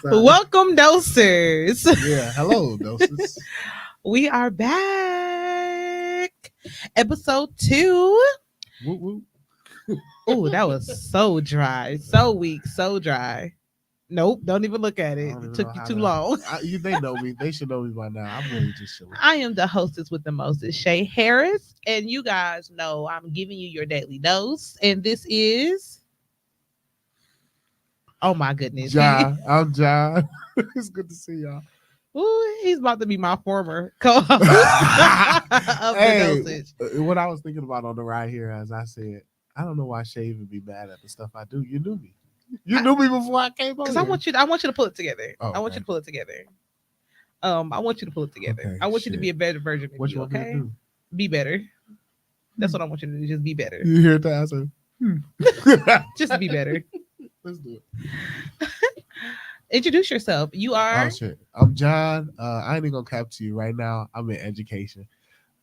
Welcome, dosers. Yeah, hello, doses. We are back. Episode 2. Woo woo. Oh, that was so dry, so weak, so dry. Nope, don't even look at I it. don't It even took know you how too to. long. They know me. They should know me by now. I'm really just chilling. I am the hostess with the mostest, Shay Harris, and you guys know I'm giving you your daily dose, and this is. Oh my goodness. John, I'm John. It's good to see y'all. Ooh, he's about to be my former co-host of Hey, the dosage. what I was thinking about on the ride here, as I said, I don't know why Shay would be mad at the stuff I do. You knew me. You knew me before I came on. Because I want you to pull it together. Oh, I want okay. you to pull it together. I want you to pull it together. Okay, I want you to shit. be a better version of What you you, want me to okay? do? Be better. That's what I want you to do. Just be better. You hear that? I said, Just be better. Let's do it. Introduce yourself. You are. Oh shit. I'm John. I ain't even gonna cap to you right now. I'm in education.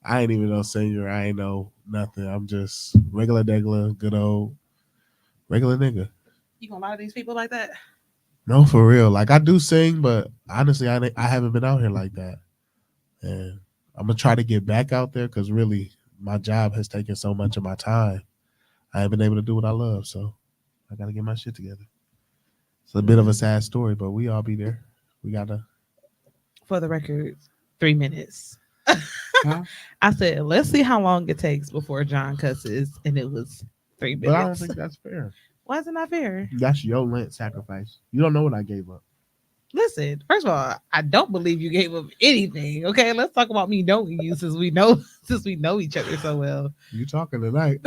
I ain't even no senior. I ain't know nothing. I'm just regular degular, good old regular nigga. You gonna lie to these people like that? No, for real. Like I do sing, but honestly, I haven't been out here like that. And I'm gonna try to get back out there because really, my job has taken so much of my time. I haven't been able to do what I love, so I gotta get my shit together. It's a bit of a sad story, but we all be there. We gotta. For the record, 3 minutes. Huh? I said, let's see how long it takes before John cusses, and it was 3 minutes. But I don't think that's fair. Why is it not fair? That's your Lent sacrifice. You don't know what I gave up. Listen, first of all, I don't believe you gave up anything. Okay, let's talk about me knowing you since we know each other so well. You talking tonight?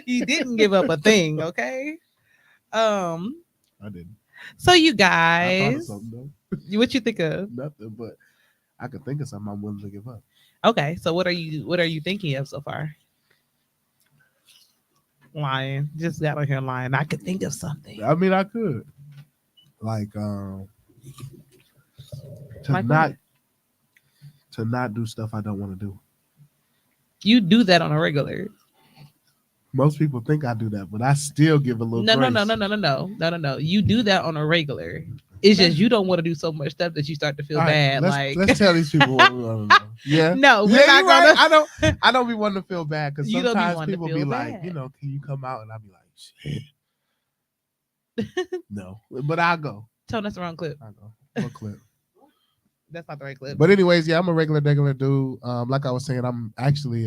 You didn't give up a thing. Okay. I didn't. So you I thought of guys, something what you think of? though. Nothing, but I could think of something I'm willing to give up. Okay, so what are you thinking of so far? Lying, just got on here lying. I could think of something. I mean, I could. Like to Like not what? to not do stuff I don't want to do. You do that on a regular. Most people think I do that, but I still give a little. No. grace. You do that on a regular. It's just you don't want to do so much stuff that you start to feel All right, bad. let's tell these people what we want to know. Yeah. No, we're Yeah, not you're gonna. right. I don't be wanting to feel bad because You don't be sometimes wanting to people feel be like, bad. you know, can you come out? And I'll be like, shit. No, but I'll go. Tone, that's the wrong clip. I'll go. What clip? That's not the right clip. But anyways, yeah, I'm a regular dude. Like I was saying, I'm actually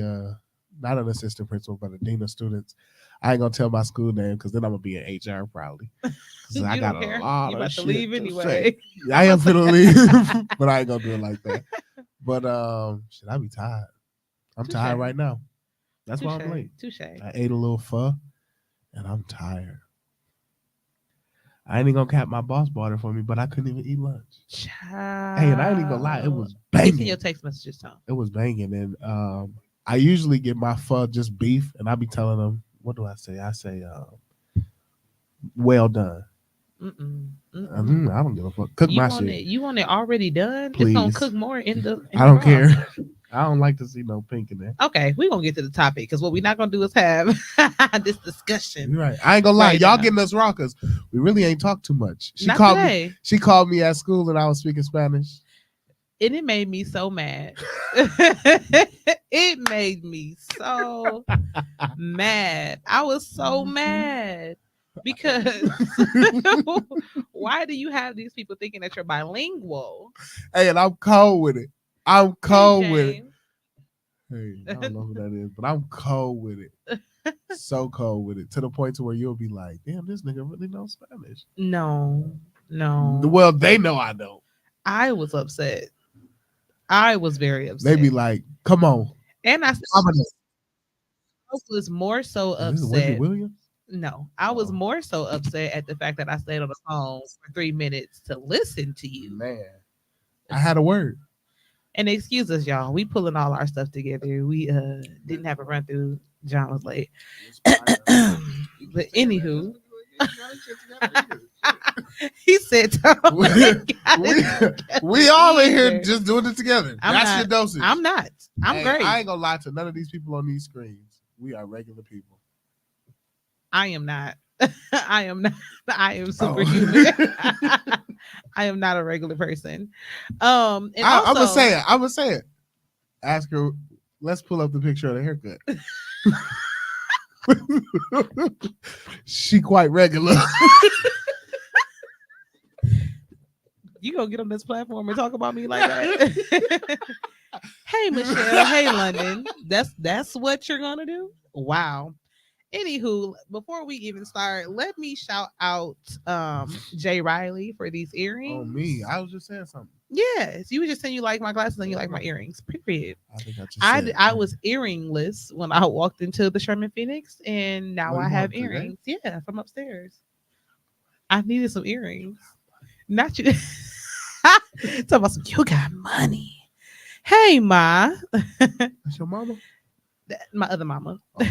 not an assistant principal, but a dean of students. I ain't gonna tell my school name because then I'm gonna be in HR probably. 'Cause You I got don't care. a lot You of about to shit leave to anyway. say. I am finna leave, but I ain't gonna do it like that. But shit, I be tired. I'm Touche. tired right now. That's why I'm late. Touche. I ate a little pho, and I'm tired. I ain't even gonna cap. My boss bought it for me, but I couldn't even eat lunch. Child. Hey, and I ain't even gonna lie, it was It's in banging. your text messages, Tone. It was banging, and I usually get my pho just beef, and I be telling them, what do I say? I say, well done. I don't give a fuck. Cook You my want shit. it? You want it already done? It's Please. gonna cook more in the. I don't the broth. care. I don't like to see no pink in there. Okay, we're gonna get to the topic because what we're not gonna do is have this discussion. You're right. I ain't gonna lie. Right Y'all now. getting us raw because we really ain't talked too much. She Not called me. today. She called me at school and I was speaking Spanish. And it made me so mad. It made me so mad. I was so mad because why do you have these people thinking that you're bilingual? Hey, and I'm cold with it. I'm cold with it. James. Hey, I don't know who that is, but I'm cold with it. So cold with it to the point to where you'll be like, damn, this nigga really knows Spanish. No. Well, they know I don't. I was upset. I was very upset. They be like, come on. And I I'm gonna- was more so Is this Wendy upset. Williams? No, I was Oh. more so upset at the fact that I stayed on the phone for 3 minutes to listen to you. Man, I had a word. And excuse us, y'all. We pulling all our stuff together. We didn't have a run through. John was late. But anywho, he said, we all in here just doing it together. I'm That's not- your dosage. I'm not. I'm Hey, great. I ain't gonna lie to none of these people on these screens. We are regular people. I am not. I am not. I am Oh. superhuman. I am not a regular person. And I'm gonna also, say it. I'm gonna say it. Ask her. Let's pull up the picture of the haircut. She quite regular. you gonna get on this platform and talk about me like that? Hey, Michelle. Hey, London. That's what you're gonna do. Wow. Anywho, before we even start, let me shout out Jay Riley for these earrings. Oh me, I was just saying something. Yes, you were just saying you like my glasses and you like my earrings. Period. I think I just I said. I was earringless when I walked into the Sherman Phoenix, and now What, I you have bought them today? earrings. Yeah, from upstairs. I needed some earrings. Not you. Talk about some. You got money. Hey, ma. That's your mama. My other mama. Oh.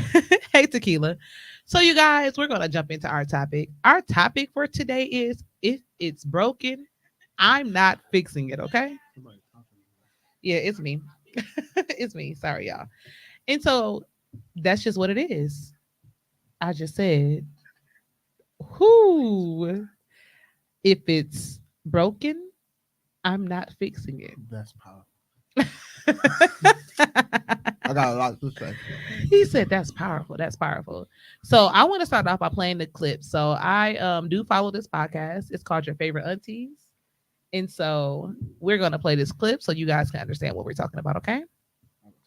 Hey, Tequila. So, you guys, we're gonna jump into our topic. Our topic for today is if it's broken, I'm not fixing it. Okay. Somebody talking. Yeah, it's me. It's me. Sorry, y'all. And so that's just what it is. I just said, who, if it's broken, I'm not fixing it. That's powerful. I got a lot to say. He said that's powerful. That's powerful. So I want to start off by playing the clip. So I do follow this podcast. It's called Your Favorite Aunties. And so we're gonna play this clip so you guys can understand what we're talking about, okay?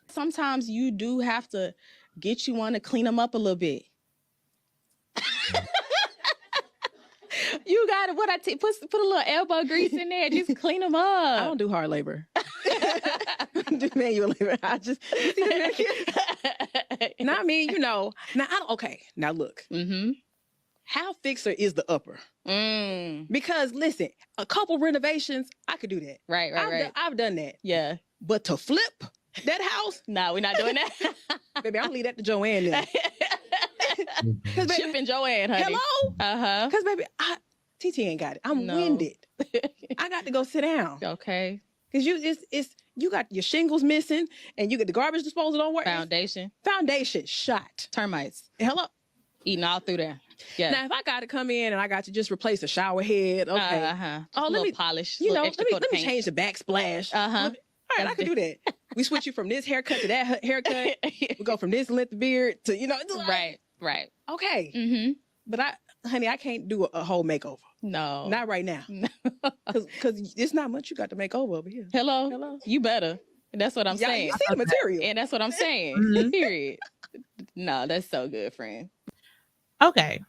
Sometimes you do have to get you one to clean them up a little bit. You got it. Put a little elbow grease in there. Just clean them up. I don't do hard labor. Do manual labor. I just not me. You know. Now I don't. Okay. Now look. Mm-hmm. How fixer is the upper? Because listen, a couple renovations, I could do that. Right. I've done that. Yeah. But to flip that house, No, we're not doing that. baby, I'm gonna leave that to Joanne now. Because baby, Chip and Joanne, honey. hello. Uh-huh. Because baby, TT ain't got it. I'm No. winded. I got to go sit down. Okay. Cause you got your shingles missing and you get the garbage disposal don't work. Foundation shot. Termites. Hello. Eating all through there. Yeah. Now if I got to come in and I got to just replace a shower head, okay. Uh-huh. Oh, let Little me polish. you know, Little let extra me change the backsplash. Uh-huh. All right, I can do that. We switch you from this haircut to that haircut. We go from this length of beard to Right. Okay, Mm-hmm. but honey, I can't do a whole makeover. No. Not right now, No. because it's not much you got to make over here. Hello. Hello. You better. That's what I'm Yeah, saying. you see the material. And that's what I'm saying. Mhm. Period. No, that's so good, friend. Okay.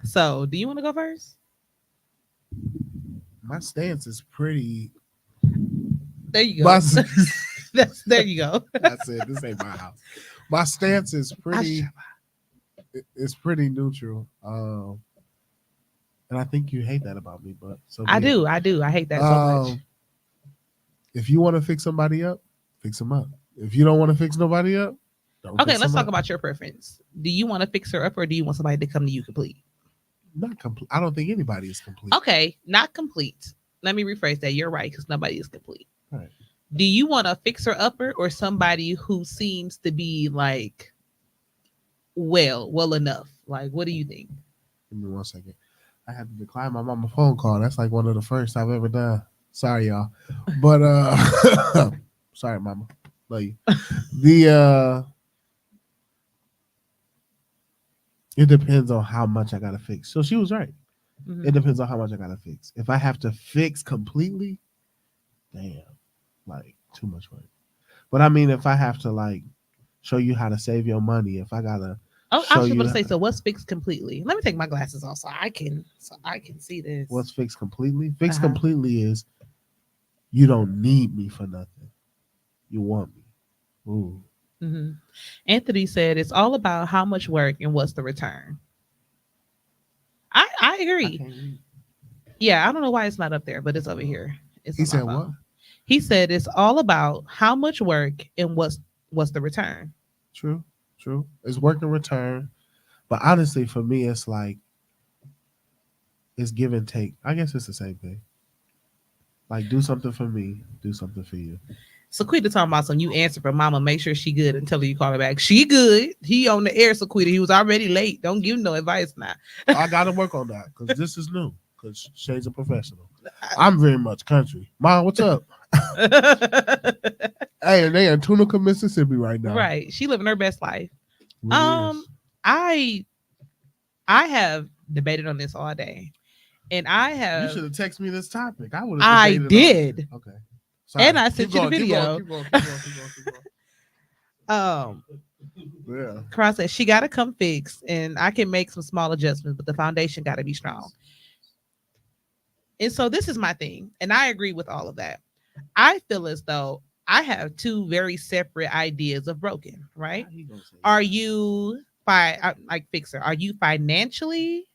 So do you want to go first? My stance is pretty. There you go. My, There you go. I said this ain't my house. My stance is pretty. It's pretty neutral. And I think you hate that about me, but so I be it. do. I hate that so much. If you want to fix somebody up, fix them up. If you don't want to fix nobody up, don't Okay, fix let's them talk up. about your preference. Do you want to fix her up or do you want somebody to come to you complete? Not complete. I don't think anybody is complete. Okay, not complete. Let me rephrase that. You're right, because nobody is complete. Right. Do you want a fixer upper or somebody who seems to be like well enough? Like, what do you think? Give me 1 second. I had to decline my mama phone call. That's like one of the first I've ever done. Sorry, y'all. But sorry, mama. Love you. It depends on how much I gotta fix. So she was right. Mhm. It depends on how much I gotta fix. If I have to fix completely, damn, like too much work. But I mean, if I have to like show you how to save your money, if I gotta Oh, I show was you going to say, how- so what's fixed completely? Let me take my glasses off so I can see this. what's fixed completely? Fixed Uh-huh. completely is you don't need me for nothing. You want me. Ooh. Mhm. Anthony said it's all about how much work and what's the return. I I agree. can't read. Yeah, I don't know why it's not up there, but it's over here. It's He on my said phone. what? He said it's all about how much work and what's the return. True. It's work and return. But honestly, for me, it's like it's give and take. I guess it's the same thing. Like do something for me, do something for you. Sequita talking about some you answer for mama, make sure she good until you call her back. She good. He on the air, Sequita. He was already late. Don't give him no advice now. I gotta work on that because this is new. Because Shay's a professional. I'm very much country. Mom, what's up? Hey, they in Tunica, Mississippi right now. Right. She living her best life. Really is. I have debated on this all day. And I have You should have texted me this topic. I would have. I did. Okay. And I sent you the video. Keep going. Yeah. Cross said she gotta come fix, and I can make some small adjustments, but the foundation gotta be strong. And so this is my thing, and I agree with all of that. I feel as though I have two very separate ideas of broken, right? Are you like fixer? Are you financially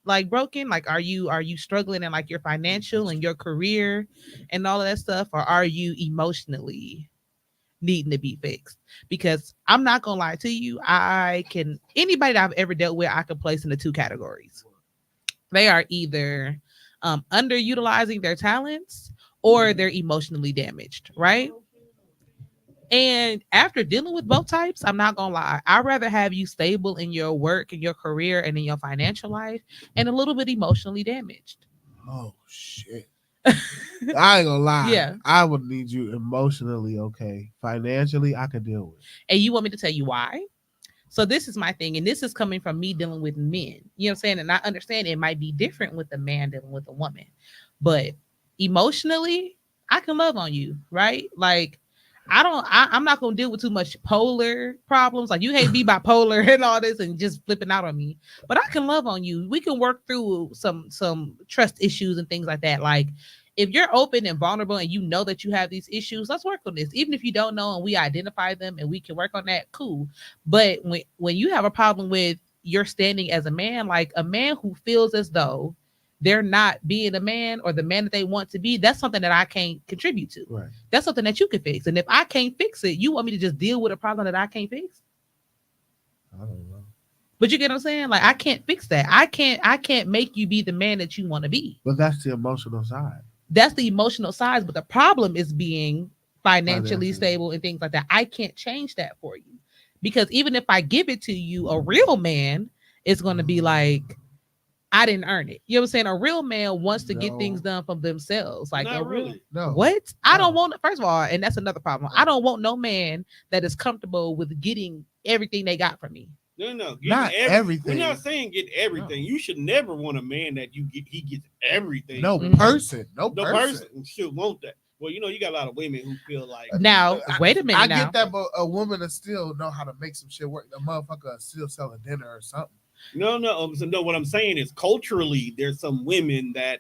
like broken? Like are you struggling in like your financial and your career and all of that stuff? Or are you emotionally needing to be fixed? Because I'm not gonna lie to you, anybody that I've ever dealt with, I could place into two categories. They are either underutilizing their talents or they're emotionally damaged, right? And after dealing with both types, I'm not gonna lie, I'd rather have you stable in your work and your career and in your financial life and a little bit emotionally damaged. Oh shit. I ain't gonna lie. Yeah. I would need you emotionally okay. Financially, I could deal with. And you want me to tell you why? So this is my thing, and this is coming from me dealing with men. You know what I'm saying? And I understand it might be different with a man dealing with a woman, but emotionally, I can love on you, right? Like I'm not gonna deal with too much polar problems. Like you hate be bipolar and all this and just flipping out on me. But I can love on you. We can work through some trust issues and things like that. Like if you're open and vulnerable and you know that you have these issues, let's work on this. Even if you don't know and we identify them and we can work on that, cool. But when you have a problem with your standing as a man, like a man who feels as though they're not being a man or the man that they want to be, that's something that I can't contribute to. Right. That's something that you can fix. And if I can't fix it, you want me to just deal with a problem that I can't fix? I don't know. But you get what I'm saying? Like I can't fix that. I can't make you be the man that you want to be. But that's the emotional side. That's the emotional side. But the problem is being financially stable and things like that. I can't change that for you. Because even if I give it to you, a real man is going to be like, I didn't earn it. You know what I'm saying? A real man wants to get things done for themselves. Like Not really. No. What? I don't want, first of all, and that's another problem. I don't want no man that is comfortable with getting everything they got from me. No. Not everything. We're not saying get everything. No. You should never want a man that he gets everything. No person. No person should want that. Well, you got a lot of women who feel like now. Wait a minute. I get that, but a woman that still know how to make some shit work. The motherfucker still selling dinner or something. No. What I'm saying is culturally, there's some women that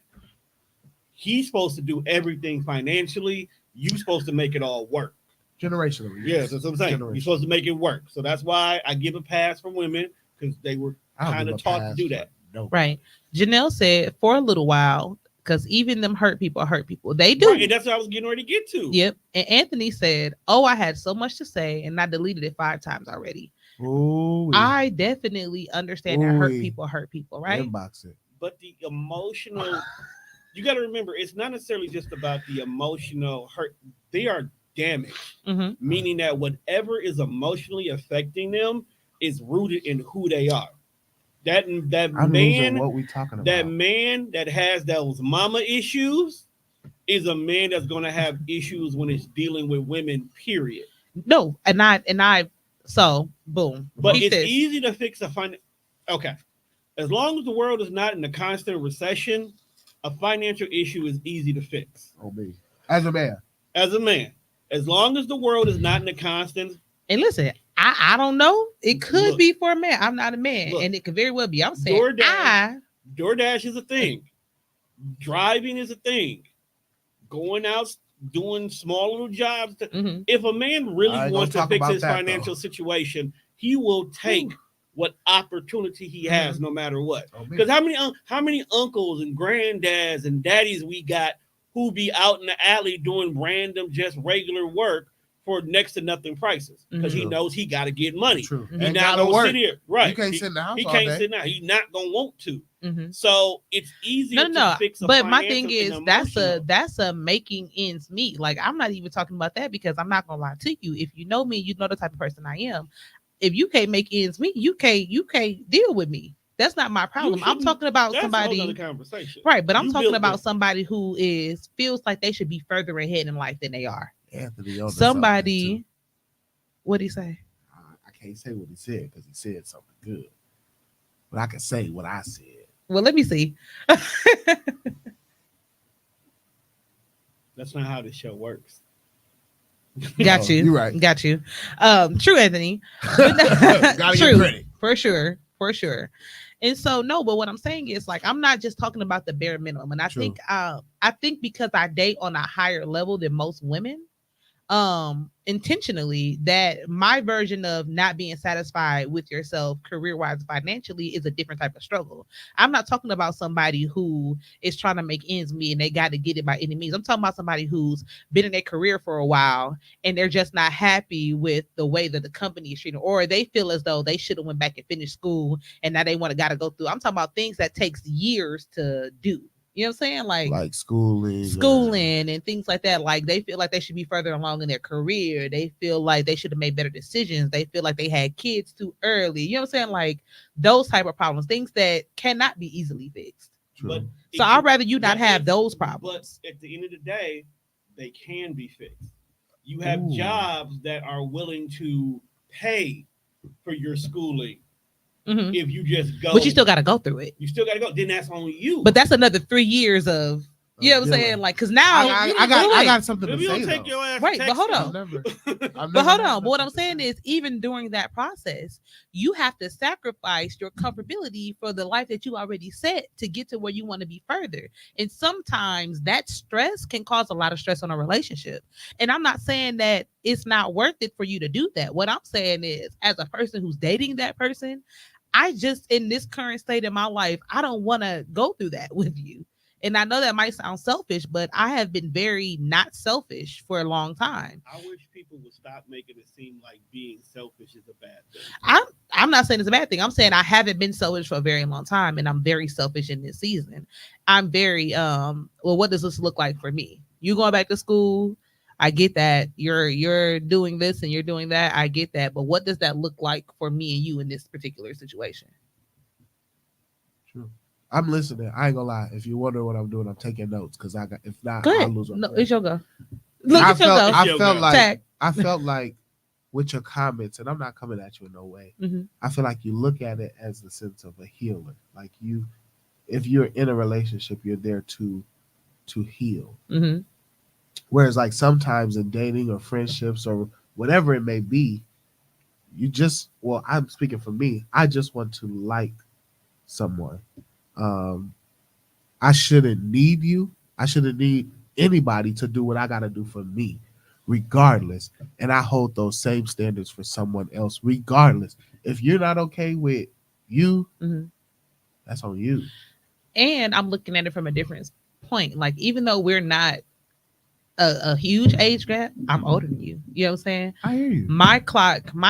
he's supposed to do everything financially. You're supposed to make it all work. Generationally. Yes, that's what I'm saying. You're supposed to make it work. So that's why I give a pass for women because they were kind of taught to do that. No. Right. Janelle said for a little while, because even them hurt people. They do. Right, and that's what I was getting ready to get to. Yep. And Anthony said, I had so much to say and I deleted it 5 times already. Ooh, I definitely understand that hurt people, right? Inbox it. But the emotional, you got to remember, it's not necessarily just about the emotional hurt. They are damaged, meaning that whatever is emotionally affecting them is rooted in who they are. That man, what we talking about? That man that has those mama issues is a man that's going to have issues when it's dealing with women. Period. No, and I. So boom. But it's easy to fix okay. As long as the world is not in a constant recession, a financial issue is easy to fix. Oh, me. As a man. As long as the world is not in a constant. And listen, I don't know. It could be for a man. I'm not a man. And it could very well be. I'm saying DoorDash is a thing. Driving is a thing. Going out doing small little jobs. If a man really wants to fix his financial situation, he will take what opportunity he has, no matter what. Because how many uncles and granddads and daddies we got who be out in the alley doing random, just regular work for next to nothing prices because he knows he got to get money. True. He's not gonna sit here. Right. You can't sit in the house. He all can't day. sit now. He's not gonna want to. So it's easier to fix a but my financial thing is that's a making ends meet. Like I'm not even talking about that because I'm not gonna lie to you. If you know me, you know the type of person I am. If you can't make ends meet, you can't deal with me. That's not my problem. I'm talking about somebody, conversation. Right? But I'm talking about somebody who feels like they should be further ahead in life than they are. Anthony, somebody, what did he say? I can't say what he said because he said something good, but I can say what I said. Well, let me see. That's not how this show works. Got you. You're right. Got you. True, Anthony. Gotta true, get credit. For sure. And so no, but what I'm saying is like I'm not just talking about the bare minimum. And I think because I date on a higher level than most women, intentionally, that my version of not being satisfied with yourself career-wise financially is a different type of struggle. I'm not talking about somebody who is trying to make ends meet and they got to get it by any means. I'm talking about somebody who's been in their career for a while and they're just not happy with the way that the company is treating, or they feel as though they should have went back and finished school and now they got to go through. I'm talking about things that takes years to do. You know what I'm saying? Like schooling and things like that. Like they feel like they should be further along in their career. They feel like they should have made better decisions. They feel like they had kids too early. You know what I'm saying? Like those type of problems, things that cannot be easily fixed. But so I'd rather you not have those problems. But at the end of the day, they can be fixed. You have jobs that are willing to pay for your schooling. If you just go, but you still got to go through it. You still got to go. Then that's on you. But that's another 3 years of, you know what I'm saying? Like, because now I got something to say. Take your ass right, but hold on. But what I'm saying is, even during that process, you have to sacrifice your comfortability for the life that you already set to get to where you want to be further. And sometimes that stress can cause a lot of stress on a relationship. And I'm not saying that it's not worth it for you to do that. What I'm saying is, as a person who's dating that person, I just, in this current state of my life, I don't want to go through that with you. And I know that might sound selfish, but I have been very not selfish for a long time. I wish people would stop making it seem like being selfish is a bad thing. I'm not saying it's a bad thing. I'm saying I haven't been selfish for a very long time, and I'm very selfish in this season. I'm very, well, what does this look like for me? You going back to school? I get that. You're doing this and you're doing that. I get that. But what does that look like for me and you in this particular situation? True. I'm listening. I ain't gonna lie. If you wonder what I'm doing, I'm taking notes because if not, I'll lose. No, it's your go. Look, I felt like with your comments, and I'm not coming at you in no way. I feel like you look at it as the sense of a healer. Like if you're in a relationship, you're there to heal. Whereas like sometimes in dating or friendships or whatever it may be, I'm speaking for me. I just want to like someone. I shouldn't need you. I shouldn't need anybody to do what I got to do for me, regardless. And I hold those same standards for someone else, regardless. If you're not okay with you, that's on you. And I'm looking at it from a different point. Like, even though we're not a huge age gap, I'm older than you. You know what I'm saying? I hear you. My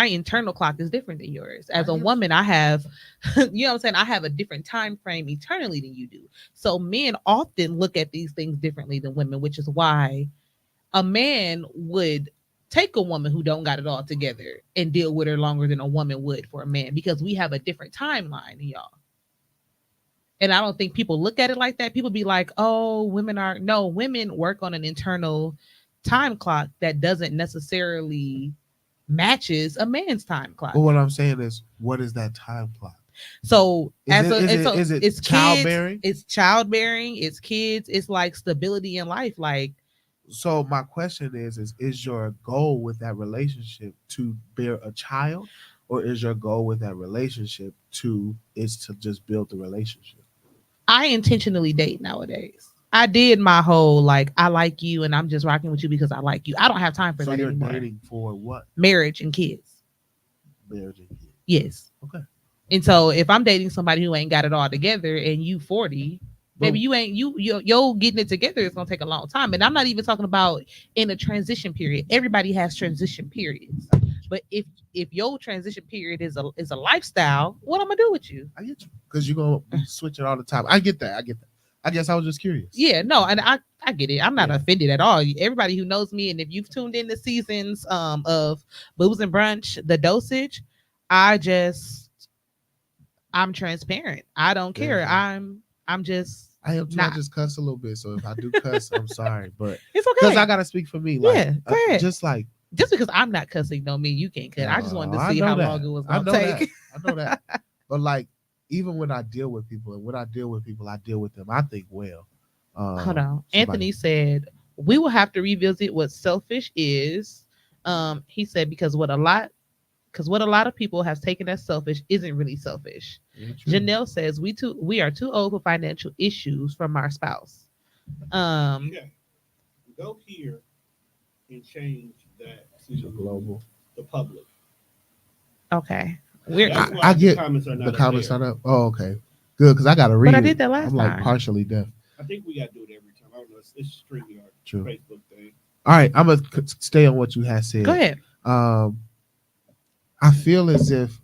internal clock is different than yours. As a woman, I have, you know what I'm saying? I have a different time frame eternally than you do. So men often look at these things differently than women, which is why a man would take a woman who don't got it all together and deal with her longer than a woman would for a man, because we have a different timeline than y'all. And I don't think people look at it like that. People be like, oh, women work on an internal time clock that doesn't necessarily matches a man's time clock. Well, what I'm saying is, what is that time clock? So it's childbearing? It's childbearing, it's kids, it's like stability in life. Like, so my question is your goal with that relationship to bear a child, or is your goal with that relationship to just build the relationship? I intentionally date nowadays. I did my whole, like, I like you and I'm just rocking with you because I like you. I don't have time for that anymore. So you're dating for what? Marriage and kids. Marriage and kids. Yes. Okay. And so if I'm dating somebody who ain't got it all together and you 40, Maybe you're getting it together. It's gonna take a long time, and I'm not even talking about in a transition period. Everybody has transition periods, but if your transition period is a lifestyle, what I'm gonna do with you? I get you because you're gonna be switching all the time. I get that. I guess I was just curious. Yeah, no, and I get it. I'm not offended at all. Everybody who knows me, and if you've tuned in the seasons of Booze and Brunch, the dosage, I'm transparent. I don't care. Yeah. I'm just. I am too. I just cuss a little bit, so if I do cuss, I'm sorry, but it's okay because I gotta speak for me. Like, go ahead. Just because I'm not cussing don't mean you can't cut. I just wanted to see how long it was gonna take. I know that, but like even when I deal with people, I deal with them. I think well. Hold on. Anthony said we will have to revisit what selfish is. He said because what a lot of people have taken as selfish isn't really selfish. Janelle says we are too old for financial issues from our spouse. Go here and change that to global, the public. Okay. I get the comments are up. Oh, okay. Good, because I gotta read. But I did that last time. I'm like partially deaf. I think we gotta do it every time. I don't know. It's StreamYard. True. Facebook thing. All right, I'm gonna stay on what you had said. Go ahead. I feel as if,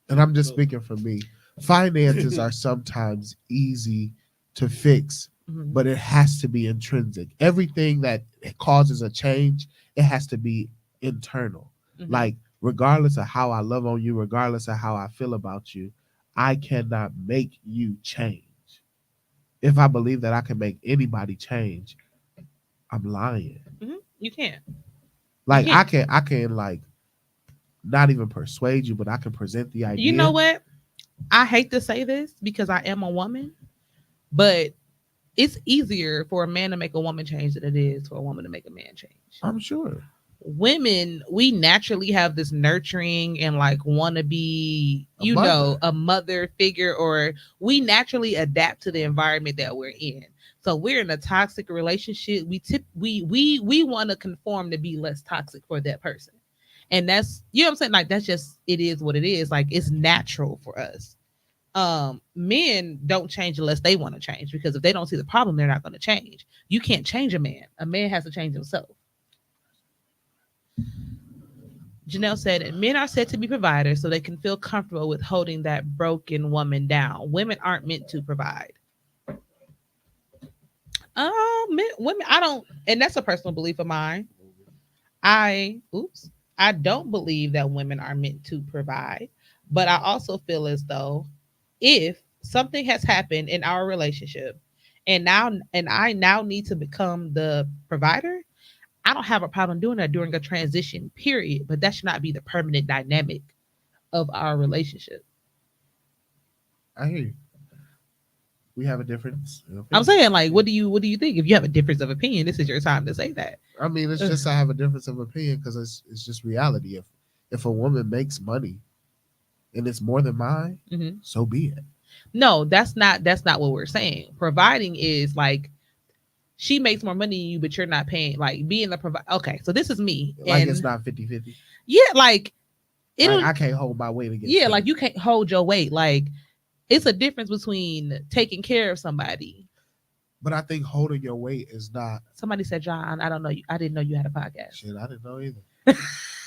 and I'm just speaking for me, finances are sometimes easy to fix, but it has to be intrinsic. Everything that causes a change, it has to be internal. Like, regardless of how I love on you, regardless of how I feel about you, I cannot make you change. If I believe that I can make anybody change, I'm lying. You can't. Like, I can like not even persuade you, but I can present the idea. You know what? I hate to say this because I am a woman, but it's easier for a man to make a woman change than it is for a woman to make a man change. I'm sure. Women, we naturally have this nurturing and like want to be, a mother figure, or we naturally adapt to the environment that we're in. So we're in a toxic relationship. We want to conform to be less toxic for that person. And that's, you know what I'm saying? Like, that's just, it is what it is. Like, it's natural for us. Men don't change unless they want to change, because if they don't see the problem, they're not going to change. You can't change a man. A man has to change himself. Janelle said, men are said to be providers so they can feel comfortable with holding that broken woman down. Women aren't meant to provide. Women, I don't, and that's a personal belief of mine. I don't believe that women are meant to provide, but I also feel as though if something has happened in our relationship and I now need to become the provider, I don't have a problem doing that during a transition period, but that should not be the permanent dynamic of our relationship. I hear you. We have a difference. I'm saying, like, what do you think? If you have a difference of opinion, this is your time to say that. I mean, it's just I have a difference of opinion because it's just reality. If a woman makes money and it's more than mine, so be it. No, that's not what we're saying. Providing is like she makes more money than you, but you're not paying. Like, being the provider. Okay, so this is me. Like, and it's not 50-50. Yeah, like I can't hold my weight against. Yeah, like you can't hold your weight. Like, it's a difference between taking care of somebody. But I think holding your weight is not. Somebody said, John, I don't know you. I didn't know you had a podcast. Shit, I didn't know either.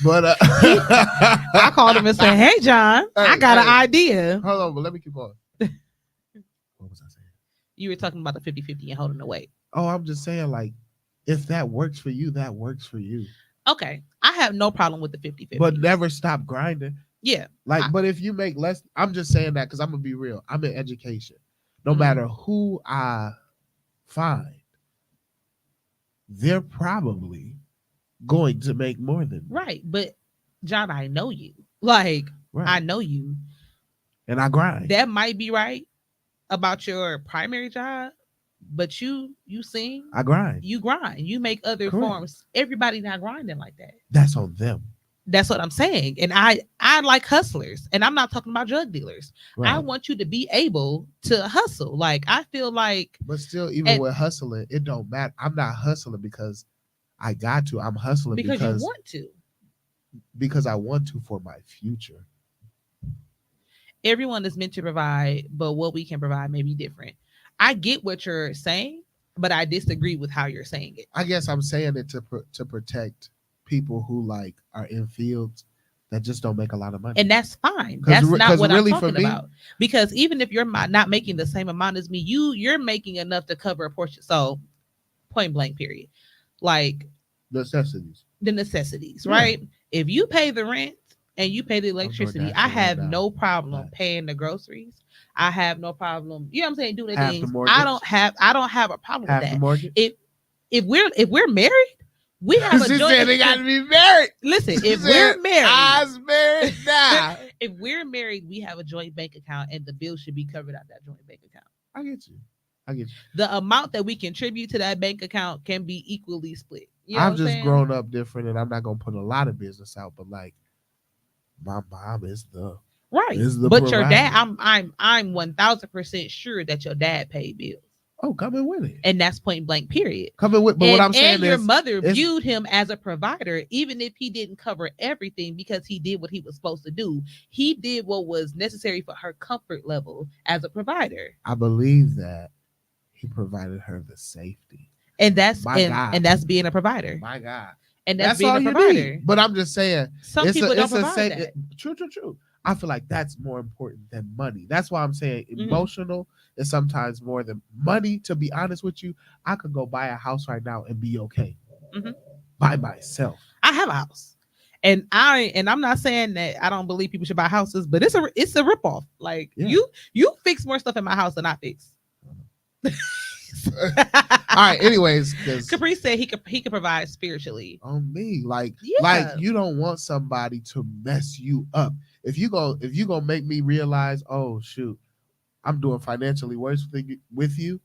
But I called him and said, hey, John, I got an idea. Hold on, but let me keep on. What was I saying? You were talking about the 50-50 and holding the weight. Oh, I'm just saying, like, if that works for you, that works for you. Okay. I have no problem with the 50-50. But never stop grinding. Yeah. Like, but if you make less, I'm just saying that because I'm going to be real. I'm in education. No matter who I find, they're probably going to make more than me. Right. But, John, I know you. Like, I know you. And I grind. That might be right about your primary job, but you sing. I grind. You grind. You make other forms. Everybody not grinding like that. That's on them. That's what I'm saying. And I like hustlers, and I'm not talking about drug dealers. Right. I want you to be able to hustle. Like, I feel like. But still, even with hustling, it don't matter. I'm not hustling because I got to. I'm hustling because you want to. Because I want to for my future. Everyone is meant to provide, but what we can provide may be different. I get what you're saying, but I disagree with how you're saying it. I guess I'm saying it to protect people who like are in fields that just don't make a lot of money. And that's fine. That's not what really I'm talking about. Because even if you're not making the same amount as me, you're making enough to cover a portion. So point blank period. Like necessities. The necessities, right? If you pay the rent and you pay the electricity, I have no problem paying the groceries. I have no problem, you know what I'm saying, doing the things. I don't have a problem with that. If we're married, we have a joint. Said they got to be married. Listen, if we're married, I was married now. If we're married, we have a joint bank account, and the bill should be covered out that joint bank account. I get you. The amount that we contribute to that bank account can be equally split. You know I've just grown up different, and I'm not gonna put a lot of business out, but like my mom is the right. But provider. Your dad, I'm 1000% sure that your dad paid bills. Oh, coming with it. And that's point blank, period. Coming with, but what I'm saying is your mother viewed him as a provider, even if he didn't cover everything because he did what he was supposed to do. He did what was necessary for her comfort level as a provider. I believe that he provided her the safety. And that's and that's being a provider. My God. And that's being a provider. Need. But I'm just saying some people don't provide that. True. I feel like that's more important than money. That's why I'm saying emotional is sometimes more than money. To be honest with you, I could go buy a house right now and be okay by myself. I have a house, and I'm not saying that I don't believe people should buy houses, but it's a ripoff. Like you fix more stuff in my house than I fix. All right. Anyways, Capri said he could provide spiritually. On me, like you don't want somebody to mess you up. If you gonna make me realize, oh shoot, I'm doing financially worse with you,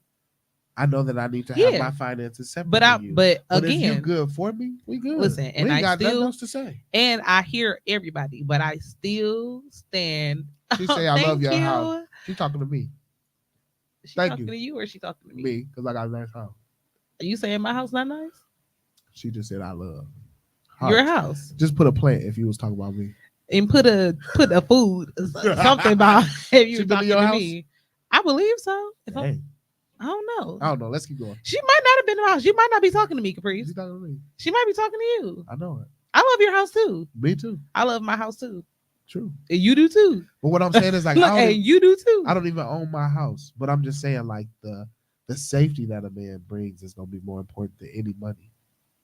I know that I need to have my finances separate. But again, if you're good for me, we good. Listen, and we ain't got nothing else to say. And I hear everybody, but I still stand. She say I love your house. She talking to me. She talking to you or she talking to me? Me, because I got a nice house. Are you saying my house not nice? She just said I love your house. Just put a plant if you was talking about me. And put a food something about if you talking to me. I believe so. Hey. I don't know. Let's keep going. She might not have been in the house. She might not be talking to me, Caprice. She's talking to me. She might be talking to you. I know it. I love your house too. Me too. I love my house too. True. And you do too. But what I'm saying is like, you do too. I don't even own my house, but I'm just saying like the safety that a man brings is gonna be more important than any money.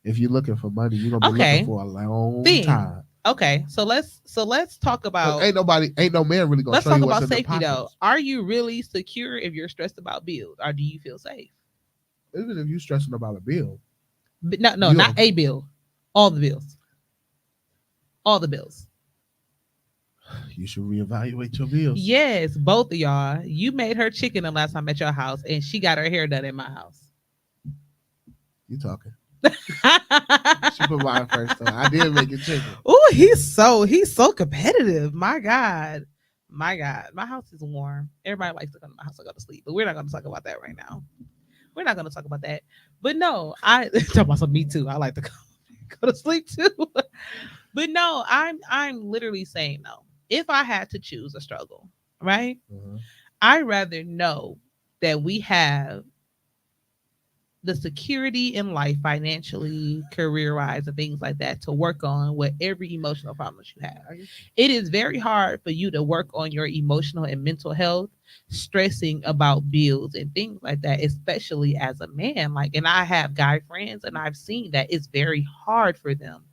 If you're looking for money, you're gonna be looking for a long time. Okay, so let's talk about. Ain't no man really gonna. Let's talk about safety though. Are you really secure if you're stressed about bills, or do you feel safe? Even if you're stressing about a bill. But no, not a bill. All the bills. All the bills. You should reevaluate your bills. Yes, both of y'all. You made her chicken the last time at your house, and she got her hair done in my house. You talking? She put mine first, though. I did make it chicken. Oh, he's so competitive. My God. My house is warm. Everybody likes to come to my house to go to sleep, but we're not going to talk about that right now. We're not going to talk about that. But no, I talk about some me too. I like to go to sleep too. But no, I'm literally saying no. If I had to choose a struggle, right? I'd rather know that we have the security in life, financially, career-wise, and things like that, to work on with every emotional problem you have. It is very hard for you to work on your emotional and mental health, stressing about bills and things like that, especially as a man. Like, and I have guy friends, and I've seen that it's very hard for them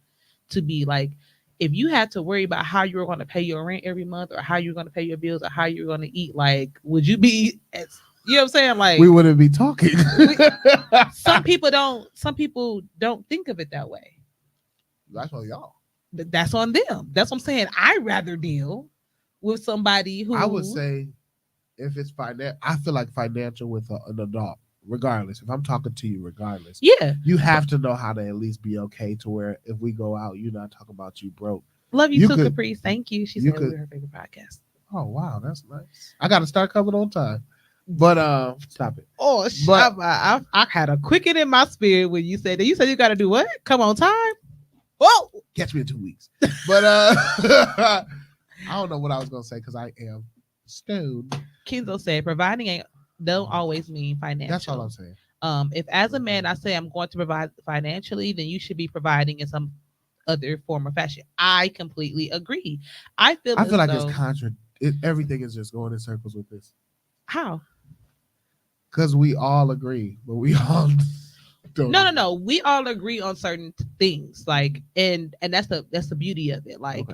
to be like, if you had to worry about how you were going to pay your rent every month, or how you're going to pay your bills, or how you're going to eat, like, would you be you know what I'm saying? Like, we wouldn't be talking. Some people don't think of it that way. That's on y'all. That's on them. That's what I'm saying. I'd rather deal with somebody who, I would say, if it's financial, I feel like financial with an adult, regardless. If I'm talking to you, regardless, you have to know how to at least be okay to where if we go out, you're not talking about you broke. Love you too, Caprice. Thank you. She said we were her favorite podcast. Oh wow, that's nice. I got to start coming on time. But stop it. Oh, but I had a quicken in my spirit when you said that. You said you got to do what? Come on time. Whoa, catch me in 2 weeks. But I don't know what I was gonna say because I am stoned. Kenzo said providing don't always mean financial. That's all I'm saying. If as a man I say I'm going to provide financially, then you should be providing in some other form or fashion. I completely agree. I feel like it's everything is just going in circles with this. How? Because we all agree, but we all don't. No. We all agree on certain things, like, and that's the beauty of it. Like,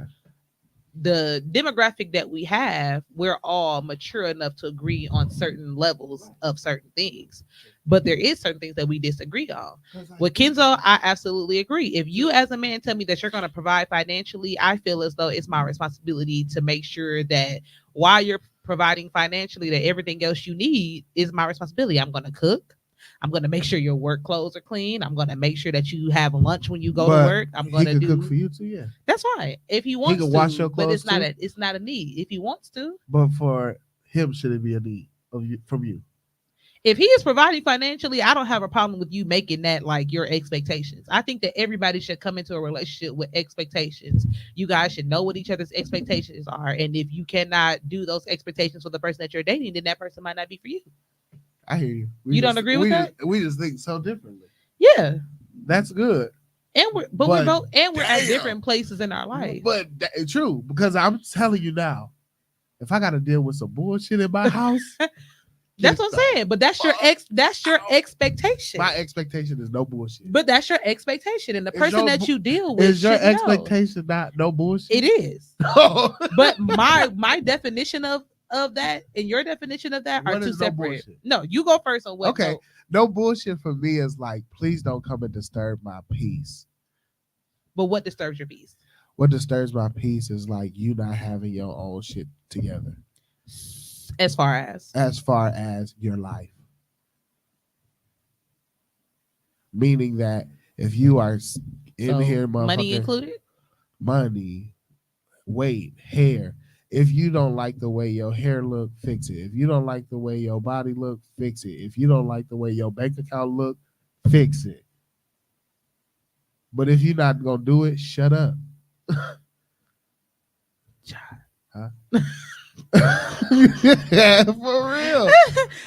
the demographic that we have, we're all mature enough to agree on certain levels of certain things. But there is certain things that we disagree on. With Kenzo, I absolutely agree. If you as a man tell me that you're going to provide financially, I feel as though it's my responsibility to make sure that while you're providing financially, that everything else you need is my responsibility. I'm going to cook. I'm going to make sure your work clothes are clean. I'm going to make sure that you have lunch when you go to work. I'm going to cook for you too. Yeah, that's fine. If he wants he can to, wash your clothes, but it's not a need. If he wants to, but for him, should it be a need from you? If he is providing financially, I don't have a problem with you making that like your expectations. I think that everybody should come into a relationship with expectations. You guys should know what each other's expectations are. And if you cannot do those expectations for the person that you're dating, then that person might not be for you. I hear you. You don't agree with that? We just think so differently. Yeah. That's good. And we're at different places in our life. But true, because I'm telling you now, if I got to deal with some bullshit in my house, that's what I'm saying. But that's your expectation. My expectation is no bullshit. But that's your expectation, and the person that you deal with is your expectation not no bullshit. It is. But my definition of that and your definition of that are two separate. No, you go first on what. Okay, no bullshit for me is like, please don't come and disturb my peace. But what disturbs your peace? What disturbs my peace is like you not having your own shit together. As far as your life. Meaning that if you are in here, money included? Money, weight, hair. If you don't like the way your hair look, fix it. If you don't like the way your body look, fix it. If you don't like the way your bank account look, fix it. But if you're not going to do it, shut up. Huh? Yeah, for real.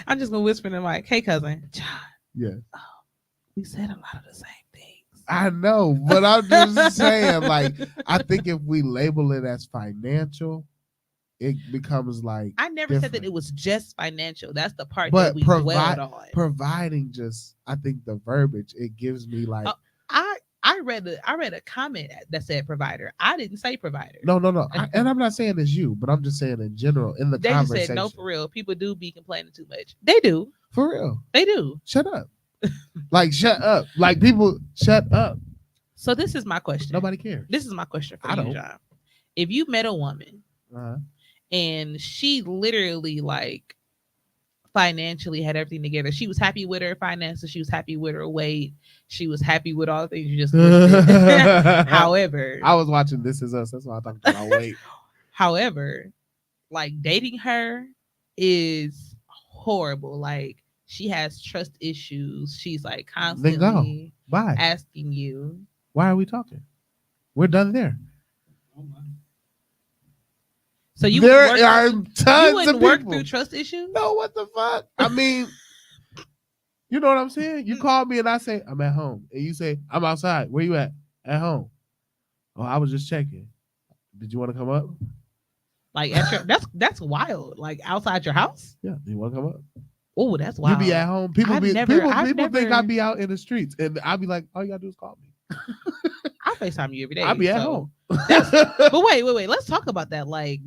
I'm just gonna whisper in the mic, hey cousin. John. Yeah. Oh, we said a lot of the same things. I know, but I'm just saying, like, I think if we label it as financial, it becomes like I never said that it was just financial. That's the part that we dwelled on. Providing I think the verbiage, it gives me like I read a comment that said provider. I didn't say provider. No. And I'm not saying it's you, but I'm just saying in general in the conversation. They just said no, for real. People do be complaining too much. They do. For real. They do. Shut up. Like shut up. Like people shut up. So this is my question. Nobody cares. This is my question for you, John. If you met a woman and she literally like financially had everything together. She was happy with her finances. She was happy with her weight. She was happy with all the things you just listed. However, I was watching This Is Us. That's why I talked about weight. However, like dating her is horrible. Like she has trust issues. She's like constantly asking you. Why are we talking? We're done there. Oh my. So you wouldn't work through trust issues? No, what the fuck? I mean, you know what I'm saying? You call me and I say, I'm at home. And you say, I'm outside. Where you at? At home. Oh, I was just checking. Did you want to come up? Like that's wild. Like outside your house? Yeah. Do you want to come up? Oh, that's wild. You be at home. People think I be out in the streets. And I'll be like, all you gotta do is call me. I FaceTime you every day. I'll be at home. But wait. Let's talk about that. Like,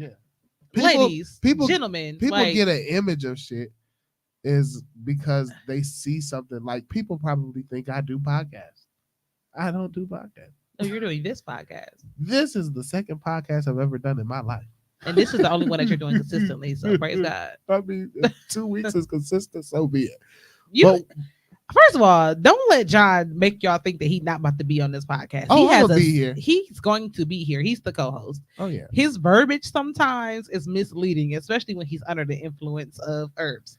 ladies, gentlemen. People get an image of shit is because they see something. Like, people probably think I do podcasts. I don't do podcasts. No, you're doing this podcast. This is the second podcast I've ever done in my life. And this is the only one that you're doing consistently. So praise God. I mean, if 2 weeks is consistent, so be it. First of all, don't let John make y'all think that he's not about to be on this podcast. Be here. He's going to be here. He's the co-host. Oh yeah. His verbiage sometimes is misleading, especially when he's under the influence of herbs.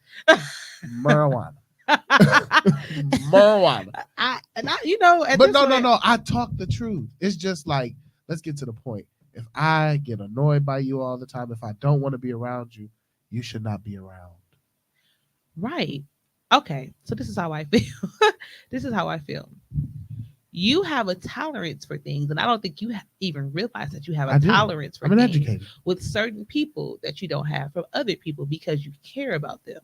Marijuana. Marijuana. No. I talk the truth. It's just like, let's get to the point. If I get annoyed by you all the time, if I don't want to be around you, you should not be around. Right. Okay. So this is how I feel. This is how I feel. You have a tolerance for things, and I don't think you even realize that you have a tolerance for things educated with certain people that you don't have from other people because you care about them.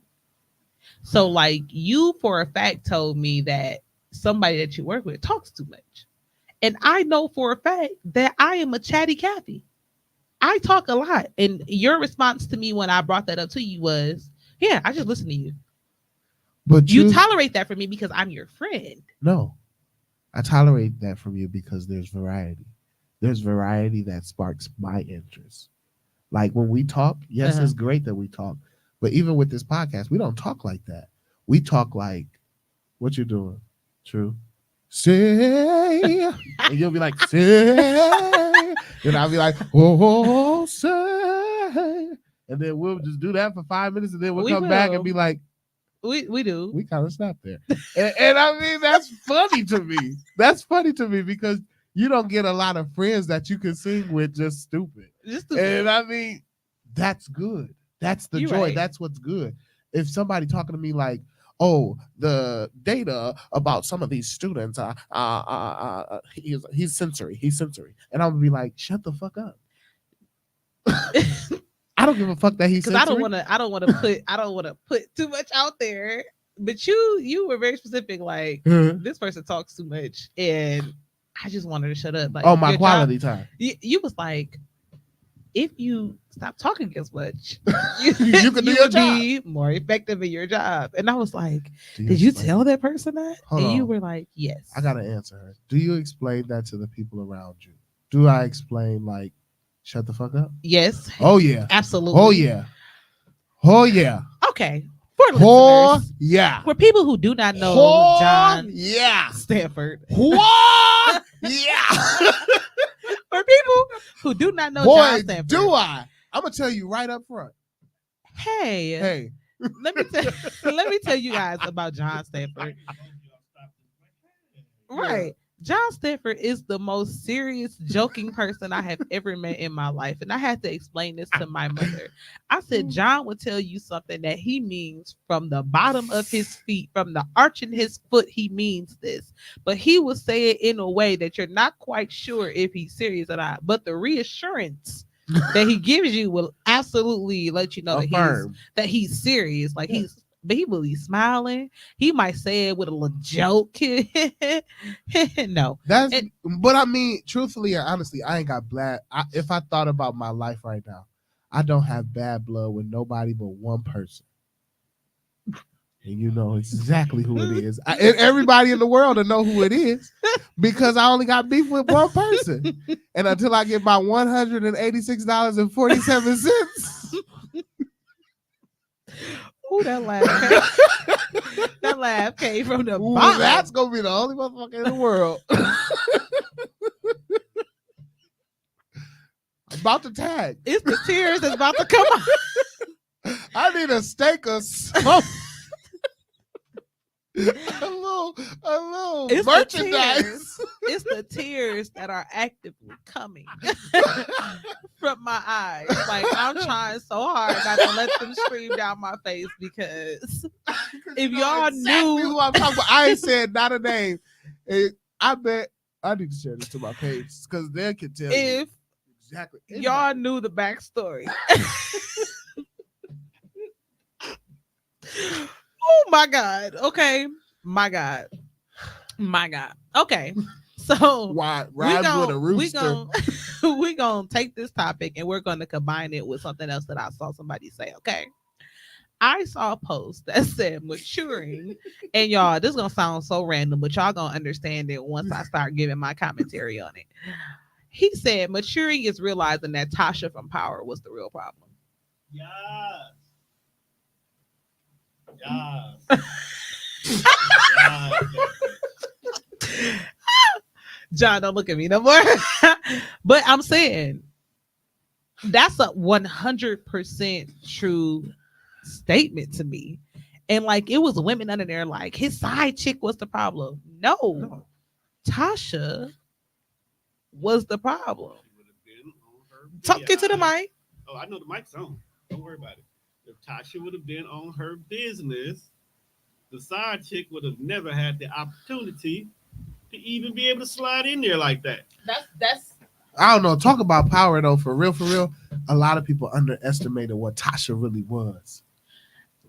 So, like, you for a fact told me that somebody that you work with talks too much, and I know for a fact that I am a chatty Cathy. I talk a lot, and your response to me when I brought that up to you was, "Yeah, I just listen to you." But you tolerate that for me because I'm your friend. No. I tolerate that from you because there's variety. There's variety that sparks my interest. Like when we talk, yes, it's great that we talk. But even with this podcast, we don't talk like that. We talk like, what you doing? True. Say. And you'll be like, say. And I'll be like, oh, say. And then we'll just do that for 5 minutes and then we'll come back and be like, we do. We kind of stopped there. and I mean, that's funny to me. That's funny to me because you don't get a lot of friends that you can sing with just stupid. And I mean, that's good. That's the joy. Right. That's what's good. If somebody talking to me like, oh, the data about some of these students, he's sensory. And I'm gonna be like, shut the fuck up. I don't give a fuck that he's sensory. I don't want to put too much out there. But you were very specific, like this person talks too much, and I just wanted to shut up. Like, my quality time. You was like, if you stop talking as much, you can do your job. Be more effective in your job. And I was like, did you tell that person that? You were like, yes. I gotta answer her. Do you explain that to the people around you? Do I explain like, shut the fuck up? Yes. Oh yeah. Absolutely. Oh yeah. Oh yeah. Okay. For listeners, yeah. For people who do not know John Stanford. What? Yeah. For people who do not know John Stanford. Do I? I'm gonna tell you right up front. Hey. Let me tell you guys about John Stanford. Right. John Stanford is the most serious, joking person I have ever met in my life. And I had to explain this to my mother. I said, John would tell you something that he means from the bottom of his feet, from the arch in his foot, he means this. But he will say it in a way that you're not quite sure if he's serious or not. But the reassurance that he gives you will absolutely let you know that he's serious. Like but he will be smiling. He might say it with a little joke. No. But I mean, truthfully and honestly, I ain't got bad. If I thought about my life right now, I don't have bad blood with nobody but one person. And you know exactly who it is. And everybody in the world will know who it is because I only got beef with one person. And until I get my $186.47. Ooh, that laugh came from the bottom. That's gonna be the only motherfucker in the world. About to tag. It's the tears that's about to come out. I need a steak or something. a little it's merchandise. It's the tears that are actively coming from my eyes. Like I'm trying so hard not to let them stream down my face because if y'all knew who I'm talking about, I ain't said not a name. I bet I need to share this to my page because they can tell if exactly y'all knew the backstory. Oh my God. Okay. My God. Okay. So with a rooster. We're gonna take this topic and we're gonna combine it with something else that I saw somebody say. Okay. I saw a post that said maturing, and y'all, this is gonna sound so random, but y'all gonna understand it once I start giving my commentary on it. He said maturing is realizing that Tasha from Power was the real problem. Yes. John, don't look at me no more. But I'm saying that's a 100% true statement to me. And like it was women under there like his side chick was the problem. No. Tasha was the problem. Talk it to the mic. Oh, I know the mic's on. Don't worry about it. if Tasha would have been on her business, the side chick would have never had the opportunity to even be able to slide in there like that. That's. I don't know. Talk about power though. For real. A lot of people underestimated what Tasha really was.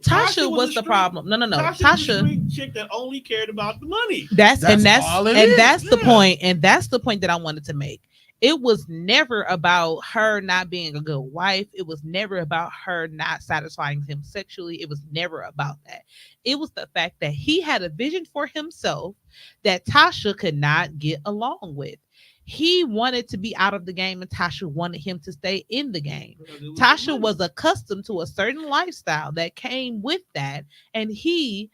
Tasha was the problem. No. Tasha was a street chick that only cared about the money. That's the point. And that's the point that I wanted to make. It was never about her not being a good wife. It was never about her not satisfying him sexually. It was never about that. It was the fact that he had a vision for himself that Tasha could not get along with. He wanted to be out of the game and Tasha wanted him to stay in the game. Tasha was accustomed to a certain lifestyle that came with that. And you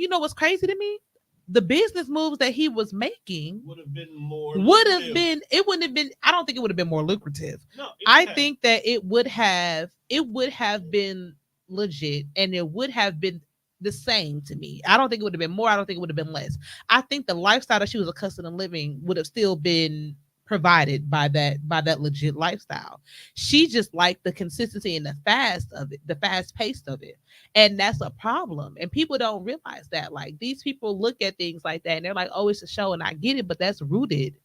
know what's crazy to me? The business moves that he was making I don't think it would have been more lucrative. No, I think that it would have been legit and it would have been the same to me. I don't think it would have been more. I don't think it would have been less. I think the lifestyle that she was accustomed to living would have still been provided by that legit lifestyle. She just liked the consistency and the fast pace of it. And that's a problem. And people don't realize that. Like, these people look at things like that and they're like, oh, it's a show, and I get it, but that's rooted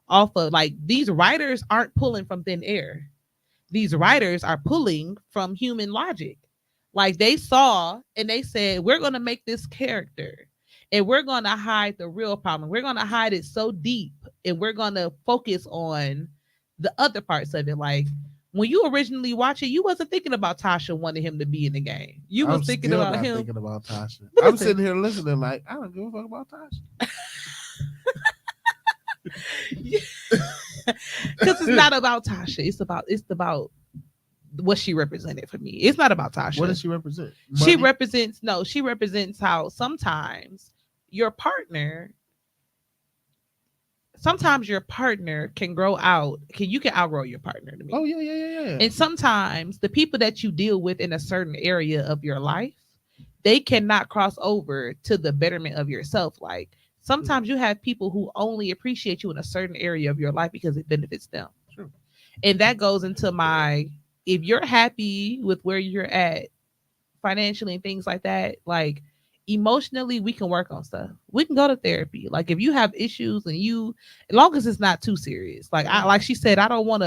off of, like, these writers aren't pulling from thin air. These writers are pulling from human logic. Like, they saw and they said, we're going to make this character and we're going to hide the real problem. We're going to hide it so deep and we're going to focus on the other parts of it. Like, when you originally watch it, you wasn't thinking about Tasha wanting him to be in the game. You was thinking about him. Thinking about Tasha. I'm sitting here listening like, I don't give a fuck about Tasha. Because it's not about Tasha. It's about what she represented for me. It's not about Tasha. What does she represent? Money? She represents how sometimes your partner can grow out. You can outgrow your partner to me. Oh yeah. And sometimes the people that you deal with in a certain area of your life, they cannot cross over to the betterment of yourself. Like, sometimes you have people who only appreciate you in a certain area of your life because it benefits them. True. And that goes into if you're happy with where you're at financially and things like that, like, emotionally, we can work on stuff. We can go to therapy. Like, if you have issues and as long as it's not too serious, like she said, I don't want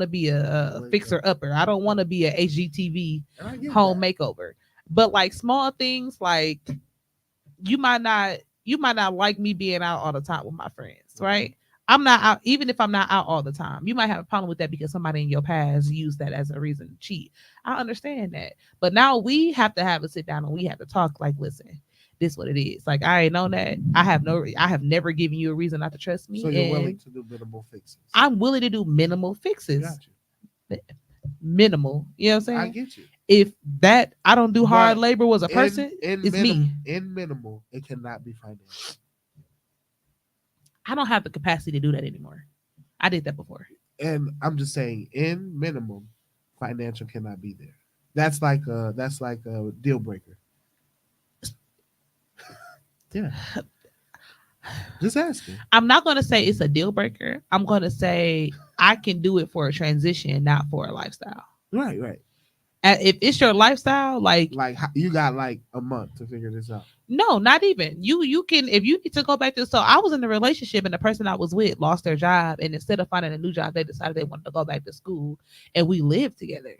to be a fixer upper. I don't want to be a HGTV home makeover. But like, small things, like, you might not like me being out all the time with my friends, right? I'm not out, even if I'm not out all the time. You might have a problem with that because somebody in your past used that as a reason to cheat. I understand that. But now we have to have a sit down and we have to talk like, listen, this is what it is. Like, I ain't known that. I have never given you a reason not to trust me. So you're willing to do minimal fixes. I'm willing to do minimal fixes. Got you. Minimal. You know what I'm saying? I get you. If that I don't do hard labor was a person, it's me. In minimal, it cannot be financial. I don't have the capacity to do that anymore. I did that before. And I'm just saying, in minimum, financial cannot be there. That's like a deal breaker. Yeah. Just asking. I'm not going to say it's a deal breaker. I'm going to say I can do it for a transition, not for a lifestyle. Right. If it's your lifestyle, like you got like a month to figure this out. No, not even. You can, if you need to go back to. So I was in a relationship and the person I was with lost their job, and instead of finding a new job, they decided they wanted to go back to school, and we lived together,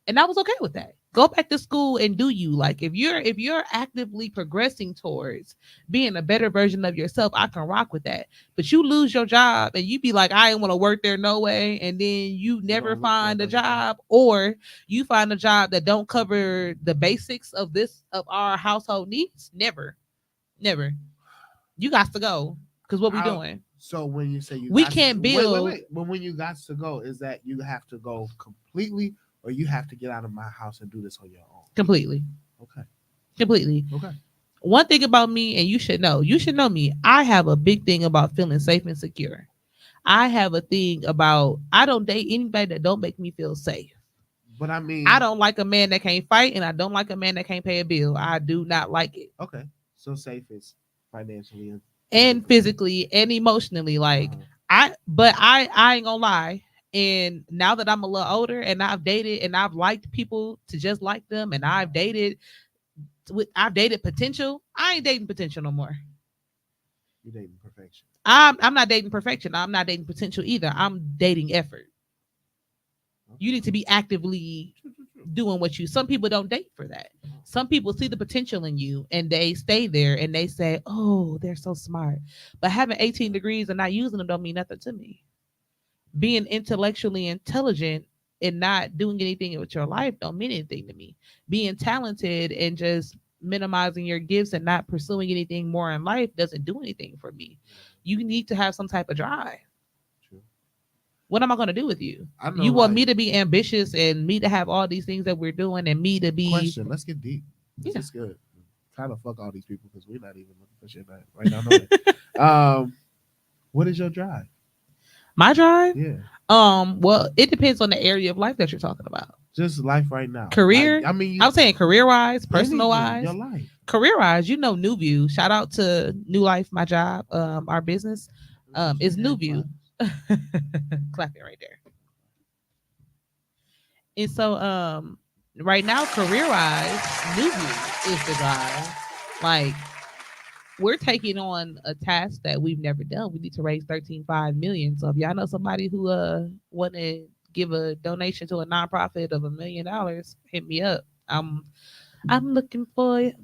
and I was okay with that. Go back to school and do you. Like, if you're actively progressing towards being a better version of yourself, I can rock with that. But you lose your job and you be like, I ain't want to work there no way, and then you never find a job, or you find a job that don't cover the basics of our household needs. Never. You got to go, because what we doing? So when you say we can't build, wait. But when you got to go, is that you have to go completely? Or you have to get out of my house and do this on your own? Completely. Okay. Completely. Okay. One thing about me, and you should know me, I have a big thing about feeling safe and secure. I have a thing about, I don't date anybody that don't make me feel safe. But I mean, I don't like a man that can't fight, and I don't like a man that can't pay a bill. I do not like it. Okay. So safe is financially and physically and emotionally. Like, I ain't gonna lie. And now that I'm a little older and I've dated and I've liked people to just like them, and I've dated potential, I ain't dating potential no more. You're dating perfection. I'm not dating perfection. I'm not dating potential either. I'm dating effort. You need to be actively doing what you. Some people don't date for that. Some people see the potential in you and they stay there and they say, "Oh, they're so smart." But having 18 degrees and not using them don't mean nothing to me. Being intellectually intelligent and not doing anything with your life don't mean anything to me. Being talented and just minimizing your gifts and not pursuing anything more in life doesn't do anything for me. You need to have some type of drive. True. What am I going to do with you? You want me to be ambitious and me to have all these things that we're doing and me to be... Question, let's get deep. This is good. Kind of fuck all these people because we're not even looking for shit right now. What is your drive? My drive? Yeah. Well, it depends on the area of life that you're talking about. Just life right now. Career? I'm saying career-wise, personal-wise. Your life. Career-wise, New View. Shout out to New Life, my job, our business. Is New View. Clap it right there. And so right now, career-wise, New View is the drive. Like, we're taking on a task that we've never done. We need to raise $13.5 million. So if y'all know somebody who want to give a donation to a nonprofit of $1 million, hit me up. I'm looking for it.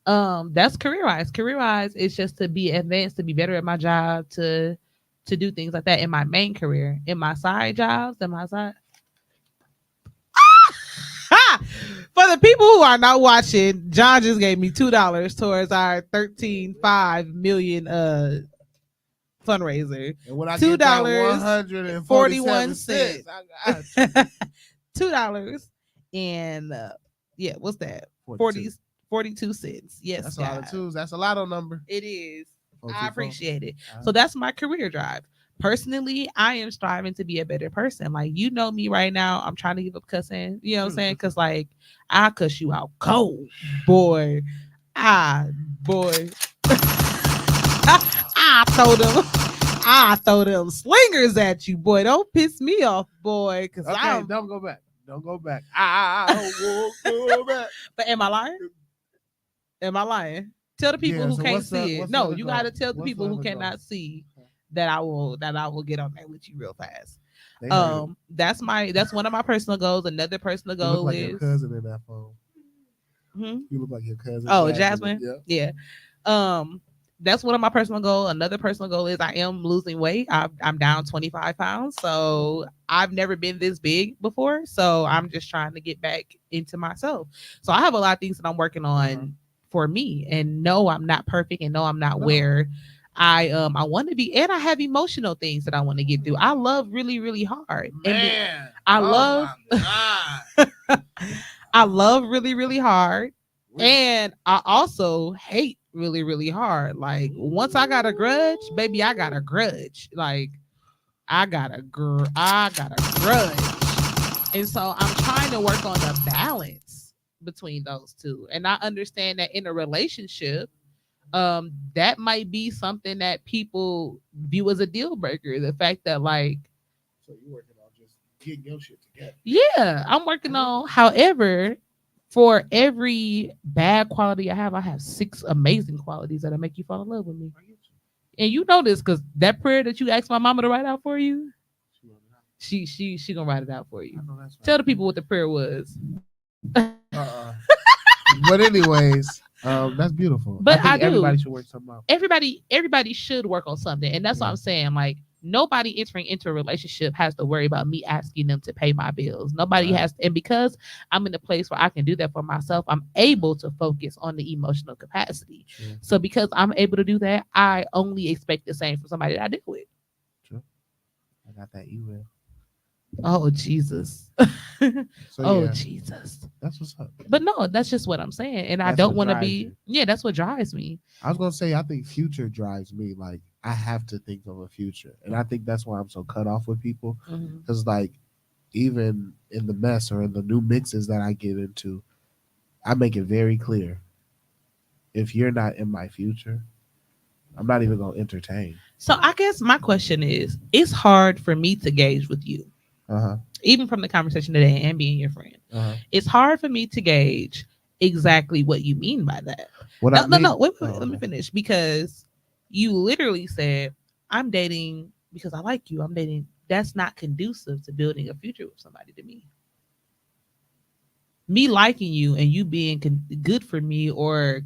That's career-wise. Career-wise is just to be advanced, to be better at my job, to do things like that in my main career. In my side jobs, For the people who are not watching, John just gave me $2 towards our $13.5 million fundraiser. And when I $2.41. $2 and what's that? 42 cents. Yes, that's a lot of twos. That's a lotto number. It is. I appreciate it. So that's my career drive. Personally, I am striving to be a better person. Like, you know me right now. I'm trying to give up cussing. You know what I'm saying? Because, like, I cuss you out cold, boy. I throw them slingers at you, boy. Don't piss me off, boy. Because don't go back. I won't go back. But am I lying? Tell the people who can't see it. No, you got to tell the people who cannot see that I will get on there with you real fast. That's one of my personal goals. Another personal goal like is your cousin in that phone. You look like your cousin. Oh, Jasmine. Yeah. That's one of my personal goals. Another personal goal is I am losing weight. I'm down 25 pounds. So I've never been this big before. So I'm just trying to get back into myself. So I have a lot of things that I'm working on for me. And no, I'm not perfect. And no, I'm not where I want to be. And I have emotional things that I want to get through. I love really, really hard. Man. I love really, really hard. And I also hate really, really hard. Like, once I got a grudge, baby, I got a grudge. Like, I got a grudge. And so I'm trying to work on the balance between those two. And I understand that in a relationship, that might be something that people view as a deal breaker. The fact that, like, so you're working on just getting your shit together. Yeah, I'm working on. However, for every bad quality I have 6 amazing qualities that'll make you fall in love with me. And you know this because that prayer that you asked my mama to write out for you, she gonna write it out for you. Tell the people what the prayer was. But anyways, that's beautiful. But I think everybody should work something out. Everybody should work on something, and that's what I'm saying. Like, nobody entering into a relationship has to worry about me asking them to pay my bills. Nobody has to, and because I'm in a place where I can do that for myself, I'm able to focus on the emotional capacity. Yeah. So because I'm able to do that, I only expect the same from somebody that I deal with. True. I got that email. Oh, Jesus. Jesus. That's what's up. But no, that's just what I'm saying. And I don't want to be, that's what drives me. I was going to say, I think future drives me. Like, I have to think of a future. And I think that's why I'm so cut off with people. Because, like, even in the mess or in the new mixes that I get into, I make it very clear. If you're not in my future, I'm not even going to entertain. So I guess my question is, it's hard for me to gauge with you. Even from the conversation today and being your friend. It's hard for me to gauge exactly what you mean by that. No, wait, let me finish. Because you literally said, I'm dating because I like you. I'm dating. That's not conducive to building a future with somebody to me. Me liking you and you being good for me, or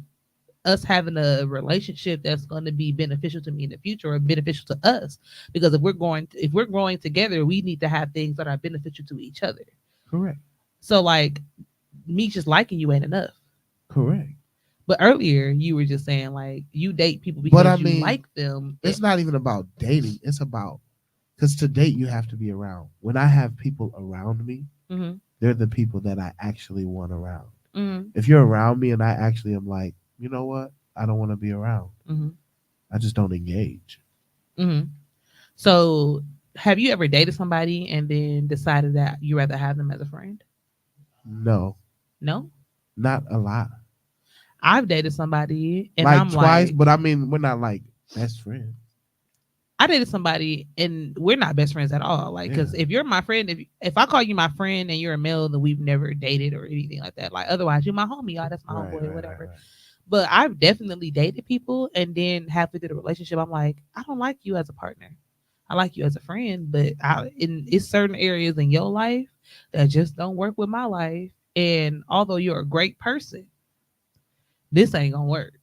us having a relationship that's going to be beneficial to me in the future or beneficial to us. Because if we're growing together, we need to have things that are beneficial to each other. Correct. So like me just liking you ain't enough. Correct. But earlier you were just saying like you date people because you like them. It's not even about dating. It's about, because to date you have to be around. When I have people around me, they're the people that I actually want around. If you're around me and I actually am like, you know what? I don't want to be around. I just don't engage. So have you ever dated somebody and then decided that you rather have them as a friend? No. No? Not a lot. I've dated somebody and like I'm twice, like, but I mean, we're not like best friends. I dated somebody and we're not best friends at all. Like, because if you're my friend, if I call you my friend and you're a male, then we've never dated or anything like that. Like, otherwise, you're my homie. Y'all, that's my homeboy, whatever. Right. But I've definitely dated people and then halfway through the relationship, I'm like, I don't like you as a partner. I like you as a friend, but it's certain areas in your life that just don't work with my life. And although you're a great person, this ain't gonna work.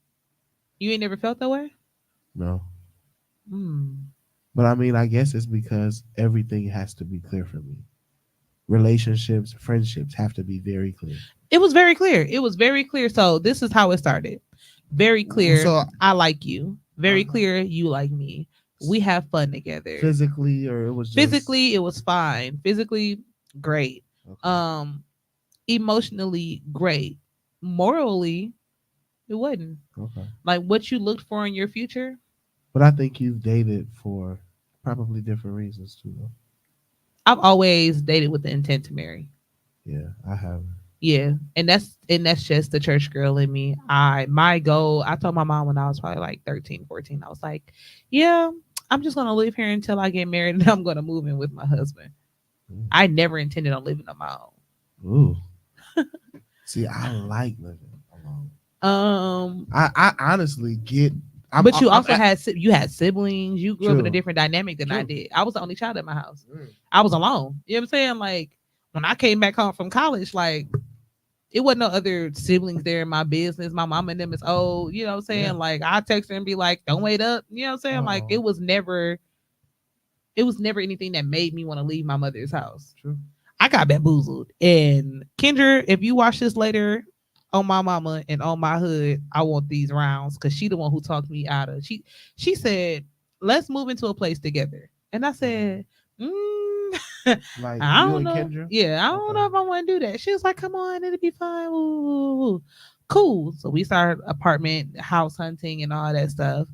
You ain't never felt that way? No. But I mean, I guess it's because everything has to be clear for me. Relationships, friendships have to be very clear. It was very clear. It was very clear. So this is how it started. Very clear. So, I like you. Very clear. You like me. We have fun together. Physically, or it was just... Physically, it was fine. Physically, great. Okay. Emotionally, great. Morally, it wasn't. Okay. Like what you looked for in your future. But I think you've dated for probably different reasons too, though. I've always dated with the intent to marry. Yeah, I haven't. Yeah, and that's just the church girl in me. My goal, I told my mom when I was probably like 13, 14, I was like, yeah, I'm just going to live here until I get married and I'm going to move in with my husband. I never intended on living on my own. Ooh. See, I like living alone. I honestly get... But you also had siblings. You grew up in a different dynamic than I did. I was the only child in my house. I was alone. You know what I'm saying? Like when I came back home from college, like it wasn't no other siblings there in my business. My mom and them is old. You know what I'm saying? Yeah. Like I text her and be like, "Don't wait up." You know what I'm saying? Like it was never anything that made me want to leave my mother's house. True. I got bamboozled. And Kendra, if you watch this later, on my mama and on my hood, I want these rounds because she the one who talked me out of. She said, "Let's move into a place together." And I said, like I don't know. Kendra? Yeah, I don't know if I want to do that. She was like, "Come on, it'll be fine." Ooh. Cool. So we started house hunting and all that stuff.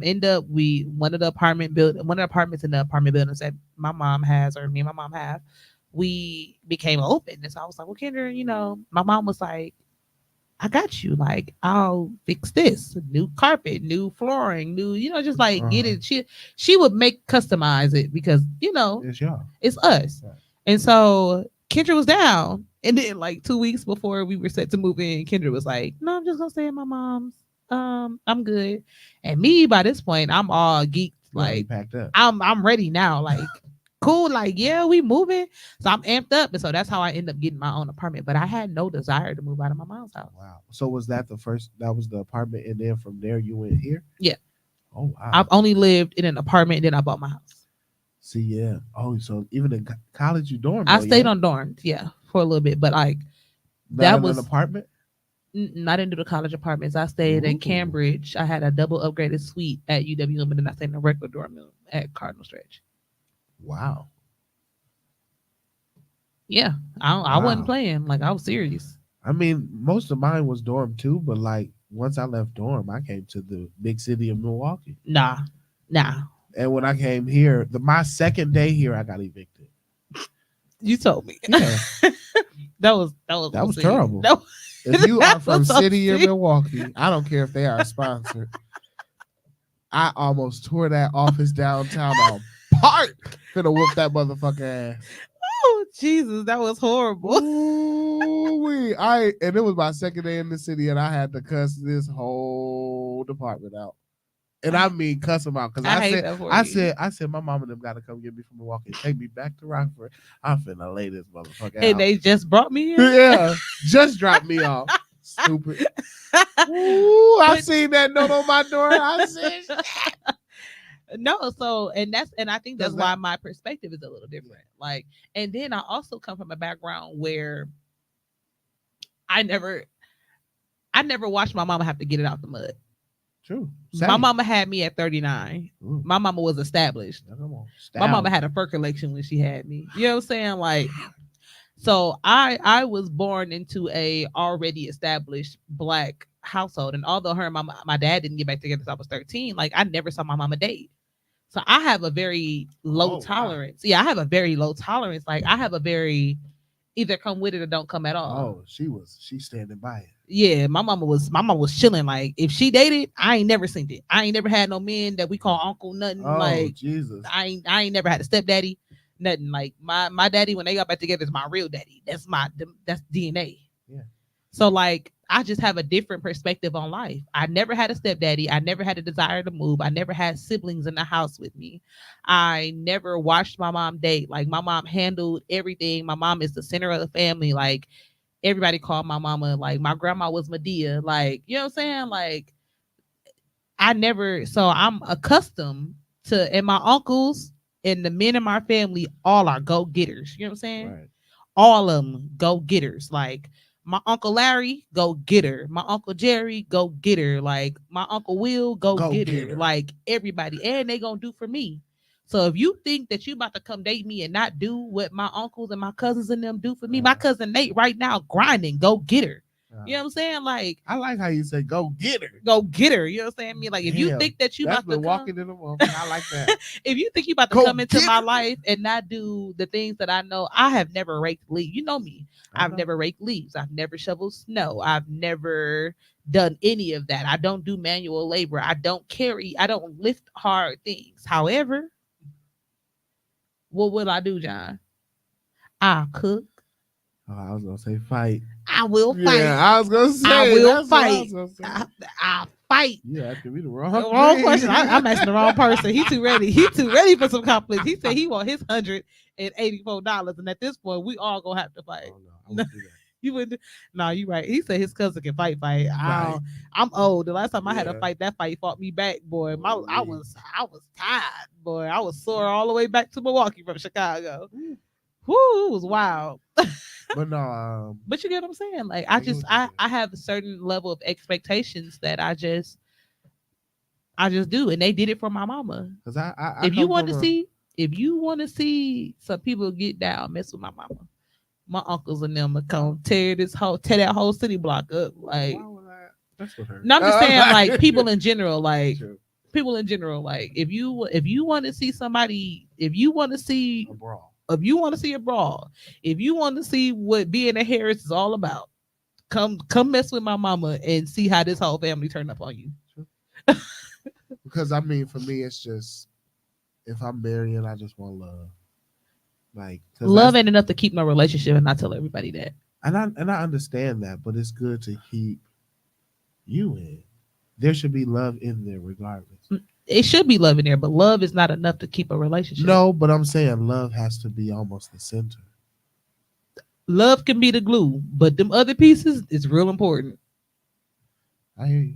End up one of the apartments in the apartment buildings that my mom has, or me and my mom have, we became open. And so I was like, "Well, Kendra, my mom was like, I got you. Like, I'll fix this. New carpet, new flooring, new, just like get it." She would customize it because, it's y'all. It's us. Right. And so Kendra was down. And then like 2 weeks before we were set to move in, Kendra was like, "No, I'm just gonna stay at my mom's. I'm good." And me, by this point, I'm all geeked. Like packed up. I'm ready now. Like cool, like yeah, we moving. So I'm amped up, and so that's how I end up getting my own apartment. But I had no desire to move out of my mom's house. Wow. So was that that was the apartment, and then from there you went here? Yeah. Oh wow. I've only lived in an apartment, and then I bought my house. See, yeah. Oh, so even in college you dormed? I stayed on dorms, yeah, for a little bit, but like that was an apartment. I didn't do the college apartments. I stayed in Cambridge. I had a double upgraded suite at UWM, and then I stayed in a regular dorm room at Cardinal Stretch. Wow. Yeah, I wasn't playing. Like I was serious. I mean, most of mine was dorm too, but like once I left dorm, I came to the big city of Milwaukee. Nah. And when I came here, my second day here, I got evicted. You told me. Yeah. that was terrible. If you are from city of Milwaukee, I don't care if they are sponsored. I almost tore that office downtown apart. Finna whoop that motherfucker ass. Oh Jesus, that was horrible. Ooh-wee. And it was my second day in the city, and I had to cuss this whole department out. And I mean cuss them out because I said my mom and them gotta come get me from Milwaukee and take me back to Rockford. I'm finna lay this motherfucker out. And they just brought me in. Yeah, just dropped me off. Stupid. Ooh, I seen that note on my door. I said no, so and I think that's why my perspective is a little different. Like, and then I also come from a background where I never watched my mama have to get it out the mud. True. Same. My mama had me at 39. Ooh. My mama was established. My mama had a fur collection when she had me. You know what I'm saying? Like, so I was born into a already established Black household, and although her and my dad didn't get back together since I was 13, like I never saw my mama date. So I have a very low tolerance. Wow. Yeah, I have a very low tolerance. Like I have a very either come with it or don't come at all. Oh, she's standing by it. Yeah, my mama was chilling. Like if she dated, I ain't never seen it. I ain't never had no men that we call uncle, nothing. Oh, like Jesus. I ain't never had a stepdaddy, nothing. Like my daddy when they got back together is my real daddy. That's DNA. Yeah. So like I just have a different perspective on life. I never had a stepdaddy. I never had a desire to move. I never had siblings in the house with me. I never watched my mom date. Like my mom handled everything. My mom is the center of the family. Like everybody called my mama, like my grandma was Medea. Like, you know what I'm saying? Like so I'm accustomed to, and my uncles and the men in my family all are go-getters. You know what I'm saying? Right. All of them go-getters. Like my Uncle Larry, go getter. My Uncle Jerry, go getter. Like my Uncle Will, go getter. Like everybody. And they gonna do for me. So if you think that you about to come date me and not do what my uncles and my cousins and them do for me, my cousin Nate right now grinding, go get her. You know what I'm saying? Like I like how you say go get her. Go get her. You know what I'm saying? I mean, like if you think that you about to walking in the wall, I like that. If you think you about to come into my life and not do the things that I know, I have never raked leaves. You know me. I've never raked leaves. I've never shoveled snow. I've never done any of that. I don't do manual labor. I don't lift hard things. However, what will I do, John? I'll cook. Oh, I was gonna say fight. I will fight. Yeah, I was gonna say I will fight. I'll fight. You asking me the wrong question. I'm asking the wrong person. He too ready. He too ready for some conflict. He said he want his $184, and at this point, we all gonna have to fight. Oh, no, I won't do that. You would no, you right. He said his cousin can fight. I'm old. The last time I had a fight, that fight fought me back, boy. I was tired, boy. I was sore all the way back to Milwaukee from Chicago. Whoo, it was wild. But no, but you get what I'm saying? Like I have a certain level of expectations that I just do, and they did it for my mama. Because if you want to see some people get down, mess with my mama. My uncles and them will come tear that whole city block up. Like, that's what hurt. No, I'm just saying, like people in general, like people in general, like if you want to see somebody, if you want to see a brawl, if you want to see a brawl, if you want to see what being a Harris is all about, come mess with my mama and see how this whole family turned up on you. Because I mean, for me, it's just if I'm marrying, I just want love. Like love ain't enough to keep no relationship, and I tell everybody that. And I understand that, but it's good to keep you in. There should be love in there regardless. It should be love in there, but love is not enough to keep a relationship. No, but I'm saying love has to be almost the center. Love can be the glue, but them other pieces is real important. I hear you.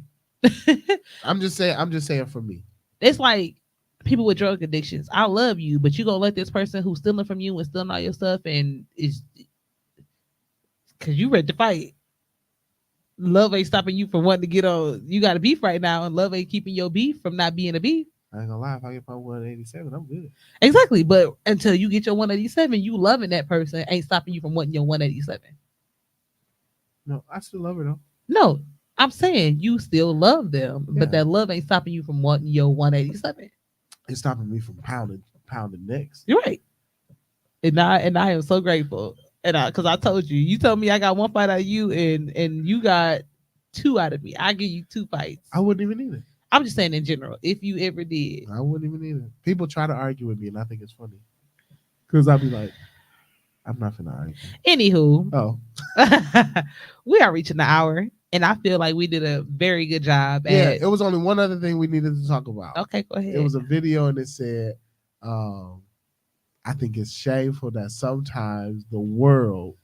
I'm just saying for me. It's like people with drug addictions. I love you, but you gonna let this person who's stealing from you and stealing all your stuff, and it's because you ready to fight. Love ain't stopping you from wanting to get on. You got a beef right now, and love ain't keeping your beef from not being a beef. I ain't gonna lie, if I get my 187, I'm good. Exactly, but until you get your 187, you loving that person ain't stopping you from wanting your 187. No, I still love her though. No, I'm saying you still love them, but that love ain't stopping you from wanting your 187. It's stopping me from pounding necks. You're right, and I am so grateful. And because I told you told me I got one fight out of you, and you got 2 out of me. I give you 2 fights. I wouldn't even need it. I'm just saying in general, if you ever did. I wouldn't even either. People try to argue with me, and I think it's funny because I'll be like, I'm not gonna argue. Anywho, we are reaching the hour, and I feel like we did a very good job. It was only one other thing we needed to talk about. Okay, go ahead. It was a video, and it said, I think it's shameful that sometimes the world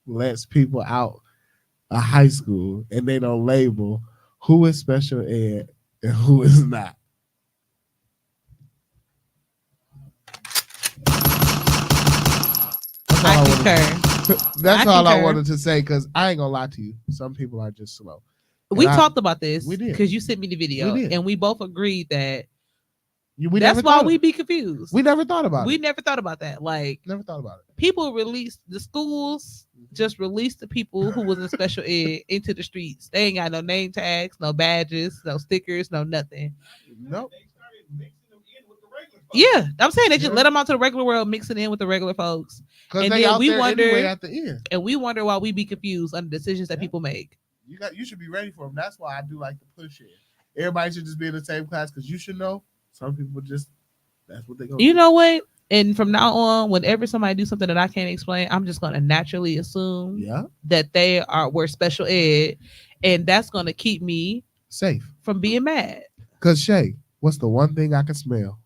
lets people out of high school and they don't label who is special ed and who is not. I concur. That's all I wanted to say because I ain't gonna lie to you. Some people are just slow. We talked about this. We did because you sent me the video, and we both agreed that that's why we be confused. We never thought about it. We never thought about that. Like, never thought about it. People released the schools, just released the people who was in special ed into the streets. They ain't got no name tags, no badges, no stickers, no nothing. Nope. Yeah, I'm saying they just let them out to the regular world, mixing in with the regular folks. And then we wonder at the end. And we wonder why we be confused on the decisions that people make. You should be ready for them. That's why I do like to push it. Everybody should just be in the same class because you should know. Some people just that's what they go. You know what? And from now on, whenever somebody do something that I can't explain, I'm just gonna naturally assume that were special ed, and that's gonna keep me safe from being mad. Cause Shay, what's the one thing I can smell?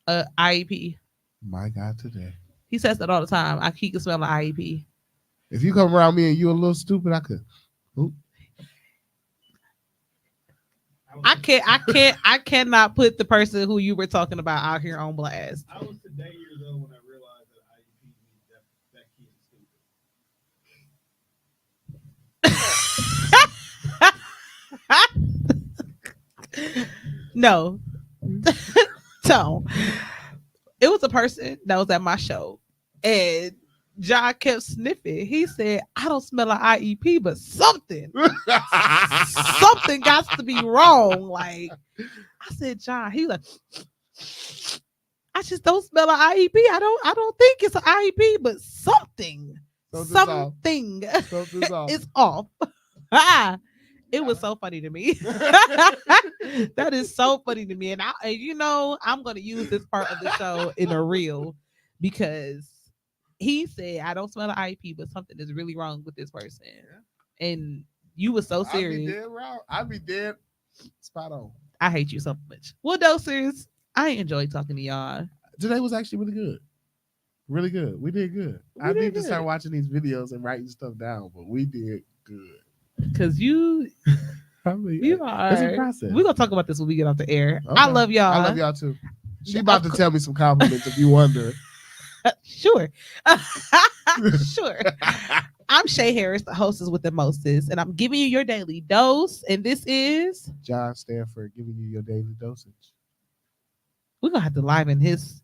IEP. My God, today. He says that all the time. He can smell an IEP. If you come around me and you a little stupid, I could. Oop. I cannot put the person who you were talking about out here on blast. I was today years old when I realized that IEP is stupid. No. So it was a person that was at my show, and John kept sniffing. He said, I don't smell an IEP, but something got to be wrong. Like, I said, John, he was like, I just don't smell an IEP. I don't think it's an IEP, but something is off. It was so funny to me. That is so funny to me. And I'm going to use this part of the show in a reel because he said, I don't smell an IEP, but something is really wrong with this person. And you were so serious. I'd be dead spot on. I hate you so much. Well, dosers, I enjoyed talking to y'all. Today was actually really good. Really good. We did good. I need to start watching these videos and writing stuff down, but we did good. Because you are. It's a process. We're going to talk about this when we get off the air. Okay. I love y'all. I love y'all too. She about to tell me some compliments if you wonder. Sure. Sure. I'm Shay Harris, the hostess with the mostest, and I'm giving you your daily dose. And this is John Stanford giving you your daily dosage. We're going to have to liven his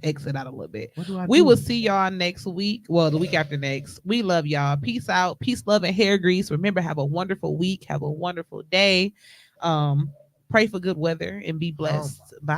exit out a little bit. We will see y'all next week. Well, the week after next. We love y'all. Peace out. Peace, love, and hair grease. Remember, have a wonderful week. Have a wonderful day. Pray for good weather and be blessed. Bye.